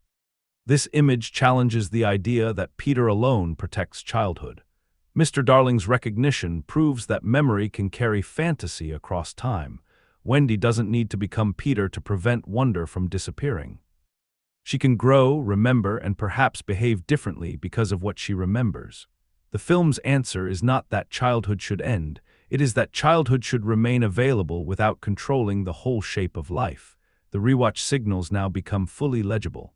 This image challenges the idea that Peter alone protects childhood. Mr. Darling's recognition proves that memory can carry fantasy across time. Wendy doesn't need to become Peter to prevent wonder from disappearing. She can grow, remember, and perhaps behave differently because of what she remembers. The film's answer is not that childhood should end, it is that childhood should remain available without controlling the whole shape of life. The rewatch signals now become fully legible.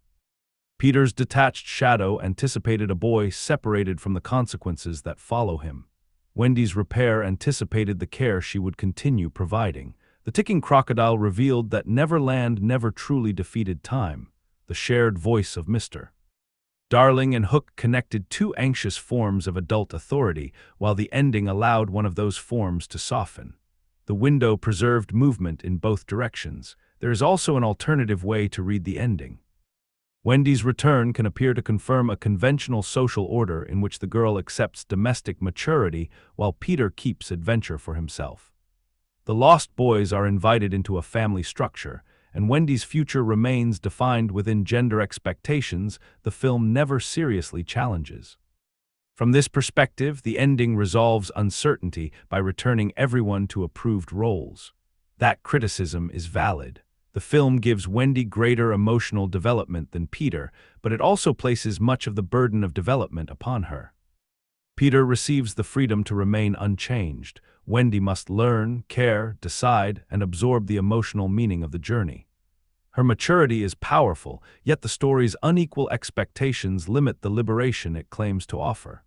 Peter's detached shadow anticipated a boy separated from the consequences that follow him. Wendy's repair anticipated the care she would continue providing. The ticking crocodile revealed that Neverland never truly defeated time. The shared voice of Mr. Darling and Hook connected two anxious forms of adult authority, while the ending allowed one of those forms to soften. The window preserved movement in both directions. There is also an alternative way to read the ending. Wendy's return can appear to confirm a conventional social order in which the girl accepts domestic maturity while Peter keeps adventure for himself. The lost boys are invited into a family structure, and Wendy's future remains defined within gender expectations the film never seriously challenges. From this perspective, the ending resolves uncertainty by returning everyone to approved roles. That criticism is valid. The film gives Wendy greater emotional development than Peter, but it also places much of the burden of development upon her. Peter receives the freedom to remain unchanged. Wendy must learn, care, decide, and absorb the emotional meaning of the journey. Her maturity is powerful, yet the story's unequal expectations limit the liberation it claims to offer.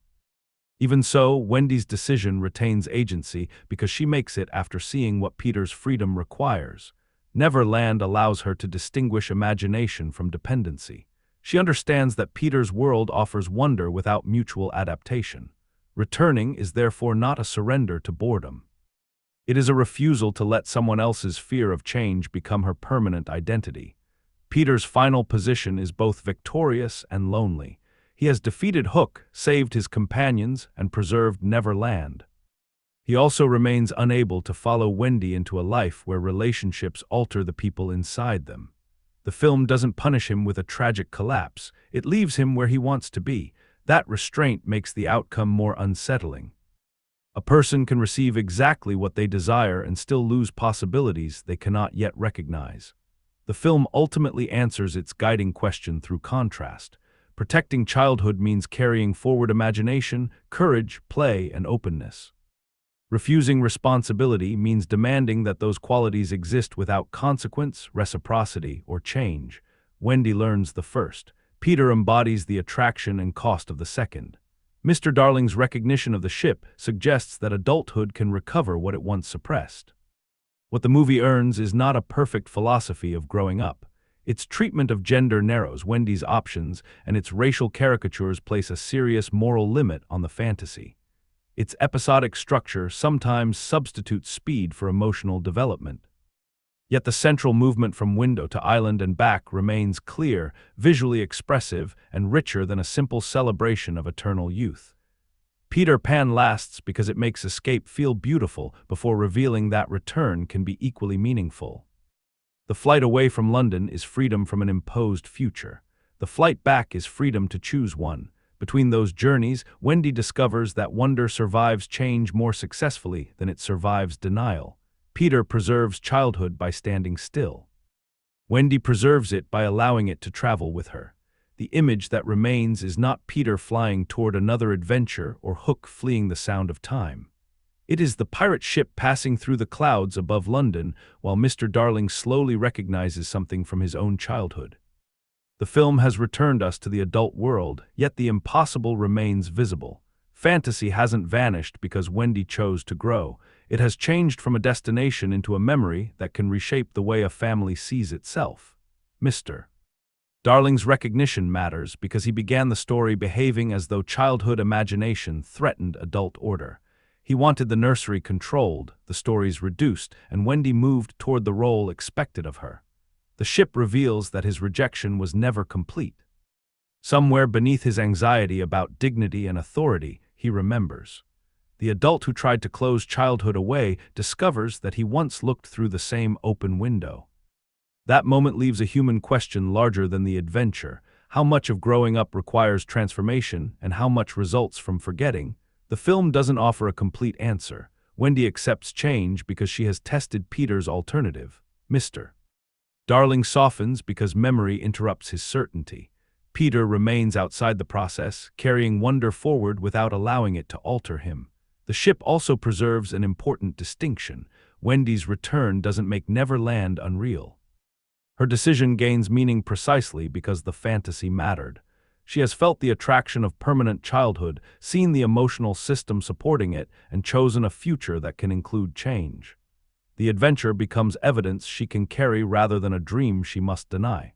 Even so, Wendy's decision retains agency because she makes it after seeing what Peter's freedom requires. Neverland allows her to distinguish imagination from dependency. She understands that Peter's world offers wonder without mutual adaptation. Returning is therefore not a surrender to boredom. It is a refusal to let someone else's fear of change become her permanent identity. Peter's final position is both victorious and lonely. He has defeated Hook, saved his companions, and preserved Neverland. He also remains unable to follow Wendy into a life where relationships alter the people inside them. The film doesn't punish him with a tragic collapse. It leaves him where he wants to be. That restraint makes the outcome more unsettling. A person can receive exactly what they desire and still lose possibilities they cannot yet recognize. The film ultimately answers its guiding question through contrast. Protecting childhood means carrying forward imagination, courage, play, and openness. Refusing responsibility means demanding that those qualities exist without consequence, reciprocity, or change. Wendy learns the first. Peter embodies the attraction and cost of the second. Mr. Darling's recognition of the ship suggests that adulthood can recover what it once suppressed. What the movie earns is not a perfect philosophy of growing up. Its treatment of gender narrows Wendy's options, and its racial caricatures place a serious moral limit on the fantasy. Its episodic structure sometimes substitutes speed for emotional development. Yet the central movement from window to island and back remains clear, visually expressive, and richer than a simple celebration of eternal youth. Peter Pan lasts because it makes escape feel beautiful before revealing that return can be equally meaningful. The flight away from London is freedom from an imposed future. The flight back is freedom to choose one. Between those journeys, Wendy discovers that wonder survives change more successfully than it survives denial. Peter preserves childhood by standing still. Wendy preserves it by allowing it to travel with her. The image that remains is not Peter flying toward another adventure or Hook fleeing the sound of time. It is the pirate ship passing through the clouds above London while Mr. Darling slowly recognizes something from his own childhood. The film has returned us to the adult world, yet the impossible remains visible. Fantasy hasn't vanished because Wendy chose to grow. It has changed from a destination into a memory that can reshape the way a family sees itself. Mr. Darling's recognition matters because he began the story behaving as though childhood imagination threatened adult order. He wanted the nursery controlled, the stories reduced, and Wendy moved toward the role expected of her. The ship reveals that his rejection was never complete. Somewhere beneath his anxiety about dignity and authority, he remembers. The adult who tried to close childhood away discovers that he once looked through the same open window. That moment leaves a human question larger than the adventure. How much of growing up requires transformation, and how much results from forgetting? The film doesn't offer a complete answer. Wendy accepts change because she has tested Peter's alternative. Mr. Darling softens because memory interrupts his certainty. Peter remains outside the process, carrying wonder forward without allowing it to alter him. The ship also preserves an important distinction. Wendy's return doesn't make Neverland unreal. Her decision gains meaning precisely because the fantasy mattered. She has felt the attraction of permanent childhood, seen the emotional system supporting it, and chosen a future that can include change. The adventure becomes evidence she can carry rather than a dream she must deny.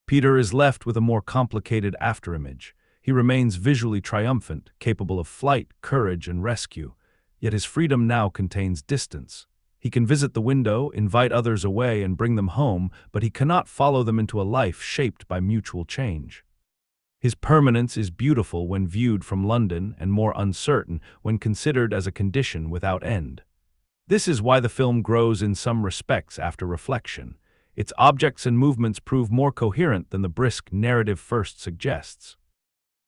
Peter is left with a more complicated afterimage. He remains visually triumphant, capable of flight, courage, and rescue, yet his freedom now contains distance. He can visit the window, invite others away, and bring them home, but he cannot follow them into a life shaped by mutual change. His permanence is beautiful when viewed from London and more uncertain when considered as a condition without end. This is why the film grows in some respects after reflection. Its objects and movements prove more coherent than the brisk narrative first suggests.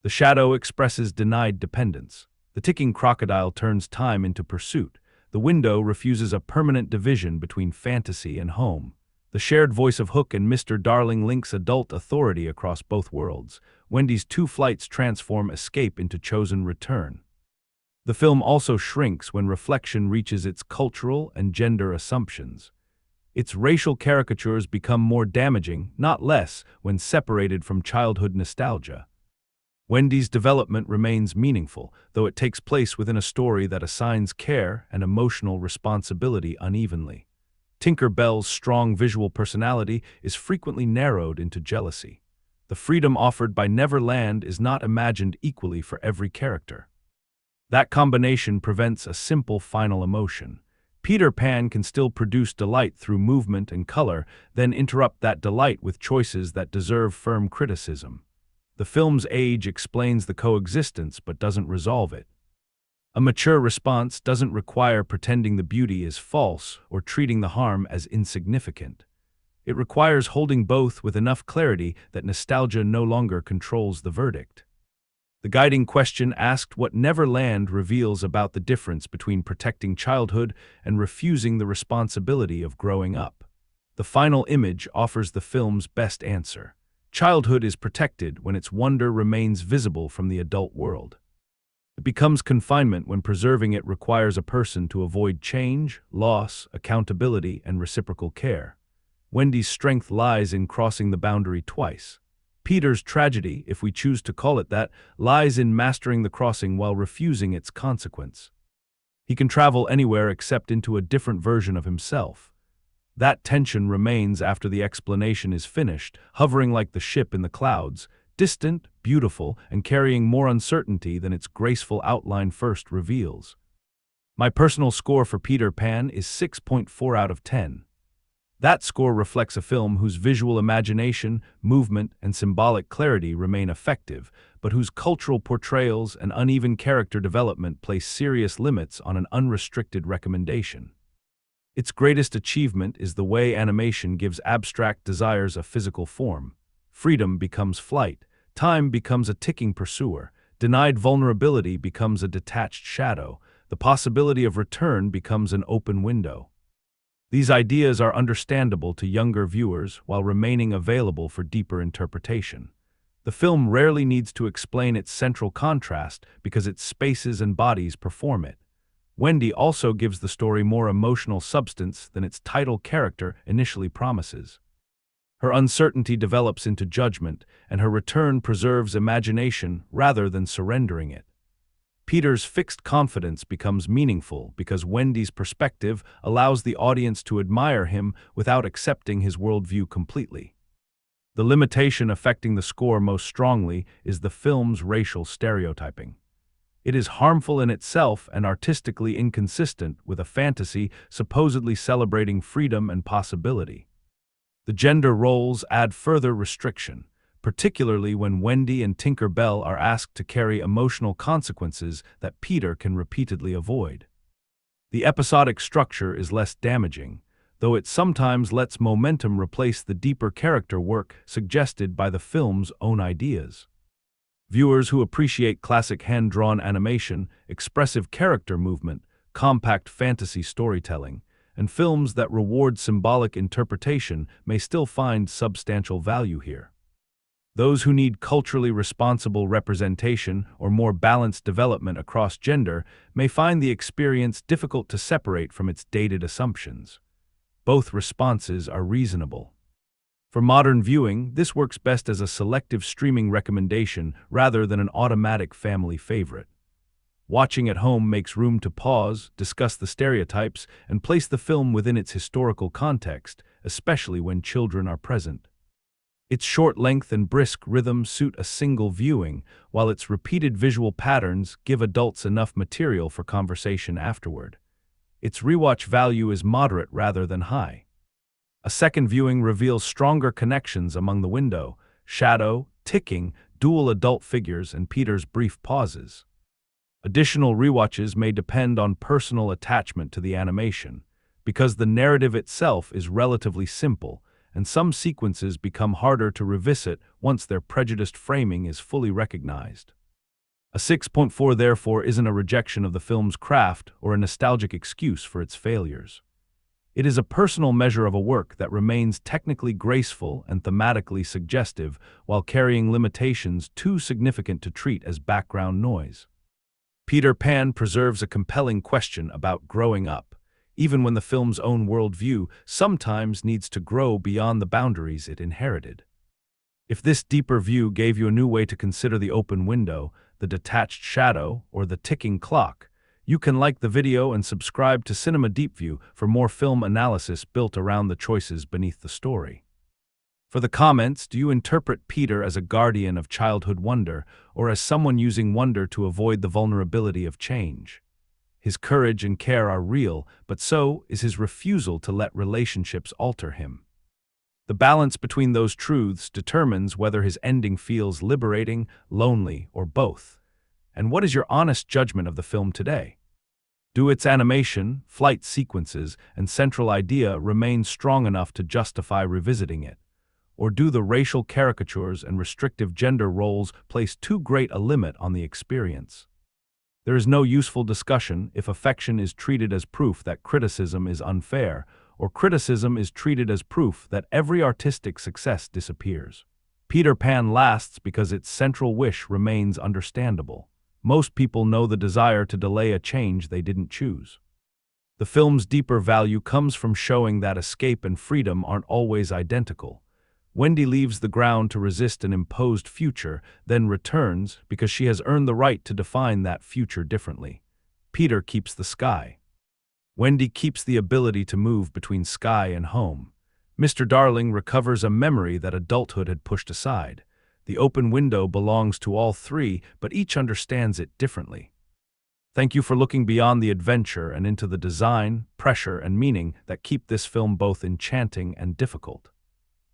The shadow expresses denied dependence. The ticking crocodile turns time into pursuit. The window refuses a permanent division between fantasy and home. The shared voice of Hook and Mr. Darling links adult authority across both worlds. Wendy's two flights transform escape into chosen return. The film also shrinks when reflection reaches its cultural and gender assumptions. Its racial caricatures become more damaging, not less, when separated from childhood nostalgia. Wendy's development remains meaningful, though it takes place within a story that assigns care and emotional responsibility unevenly. Tinker Bell's strong visual personality is frequently narrowed into jealousy. The freedom offered by Neverland is not imagined equally for every character. That combination prevents a simple final emotion. Peter Pan can still produce delight through movement and color, then interrupt that delight with choices that deserve firm criticism. The film's age explains the coexistence but doesn't resolve it. A mature response doesn't require pretending the beauty is false or treating the harm as insignificant. It requires holding both with enough clarity that nostalgia no longer controls the verdict. The guiding question asked what Neverland reveals about the difference between protecting childhood and refusing the responsibility of growing up. The final image offers the film's best answer. Childhood is protected when its wonder remains visible from the adult world. It becomes confinement when preserving it requires a person to avoid change, loss, accountability, and reciprocal care. Wendy's strength lies in crossing the boundary twice. Peter's tragedy, if we choose to call it that, lies in mastering the crossing while refusing its consequence. He can travel anywhere except into a different version of himself. That tension remains after the explanation is finished, hovering like the ship in the clouds, distant, beautiful, and carrying more uncertainty than its graceful outline first reveals. My personal score for Peter Pan is 6.4 out of 10. That score reflects a film whose visual imagination, movement, and symbolic clarity remain effective, but whose cultural portrayals and uneven character development place serious limits on an unrestricted recommendation. Its greatest achievement is the way animation gives abstract desires a physical form. Freedom becomes flight, time becomes a ticking pursuer, denied vulnerability becomes a detached shadow, the possibility of return becomes an open window. These ideas are understandable to younger viewers while remaining available for deeper interpretation. The film rarely needs to explain its central contrast because its spaces and bodies perform it. Wendy also gives the story more emotional substance than its title character initially promises. Her uncertainty develops into judgment, and her return preserves imagination rather than surrendering it. Peter's fixed confidence becomes meaningful because Wendy's perspective allows the audience to admire him without accepting his worldview completely. The limitation affecting the score most strongly is the film's racial stereotyping. It is harmful in itself and artistically inconsistent with a fantasy supposedly celebrating freedom and possibility. The gender roles add further restriction, particularly when Wendy and Tinker Bell are asked to carry emotional consequences that Peter can repeatedly avoid. The episodic structure is less damaging, though it sometimes lets momentum replace the deeper character work suggested by the film's own ideas. Viewers who appreciate classic hand-drawn animation, expressive character movement, compact fantasy storytelling, and films that reward symbolic interpretation may still find substantial value here. Those who need culturally responsible representation or more balanced development across gender may find the experience difficult to separate from its dated assumptions. Both responses are reasonable. For modern viewing, this works best as a selective streaming recommendation rather than an automatic family favorite. Watching at home makes room to pause, discuss the stereotypes, and place the film within its historical context, especially when children are present. Its short length and brisk rhythm suit a single viewing, while its repeated visual patterns give adults enough material for conversation afterward. Its rewatch value is moderate rather than high. A second viewing reveals stronger connections among the window, shadow, ticking, dual adult figures, and Peter's brief pauses. Additional rewatches may depend on personal attachment to the animation, because the narrative itself is relatively simple, and some sequences become harder to revisit once their prejudiced framing is fully recognized. A 6.4 therefore isn't a rejection of the film's craft or a nostalgic excuse for its failures. It is a personal measure of a work that remains technically graceful and thematically suggestive while carrying limitations too significant to treat as background noise. Peter Pan preserves a compelling question about growing up, even when the film's own worldview sometimes needs to grow beyond the boundaries it inherited. If this deeper view gave you a new way to consider the open window, the detached shadow, or the ticking clock, you can like the video and subscribe to Cinema Deep View for more film analysis built around the choices beneath the story. For the comments, do you interpret Peter as a guardian of childhood wonder, or as someone using wonder to avoid the vulnerability of change? His courage and care are real, but so is his refusal to let relationships alter him. The balance between those truths determines whether his ending feels liberating, lonely, or both. And what is your honest judgment of the film today? Do its animation, flight sequences, and central idea remain strong enough to justify revisiting it? Or do the racial caricatures and restrictive gender roles place too great a limit on the experience? There is no useful discussion if affection is treated as proof that criticism is unfair, or criticism is treated as proof that every artistic success disappears. Peter Pan lasts because its central wish remains understandable. Most people know the desire to delay a change they didn't choose. The film's deeper value comes from showing that escape and freedom aren't always identical. Wendy leaves the ground to resist an imposed future, then returns because she has earned the right to define that future differently. Peter keeps the sky. Wendy keeps the ability to move between sky and home. Mr. Darling recovers a memory that adulthood had pushed aside. The open window belongs to all three, but each understands it differently. Thank you for looking beyond the adventure and into the design, pressure, and meaning that keep this film both enchanting and difficult.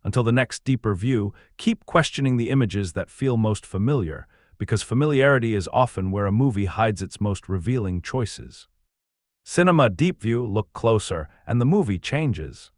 Until the next deeper view, keep questioning the images that feel most familiar, because familiarity is often where a movie hides its most revealing choices. Cinema Deep View, look closer, and the movie changes.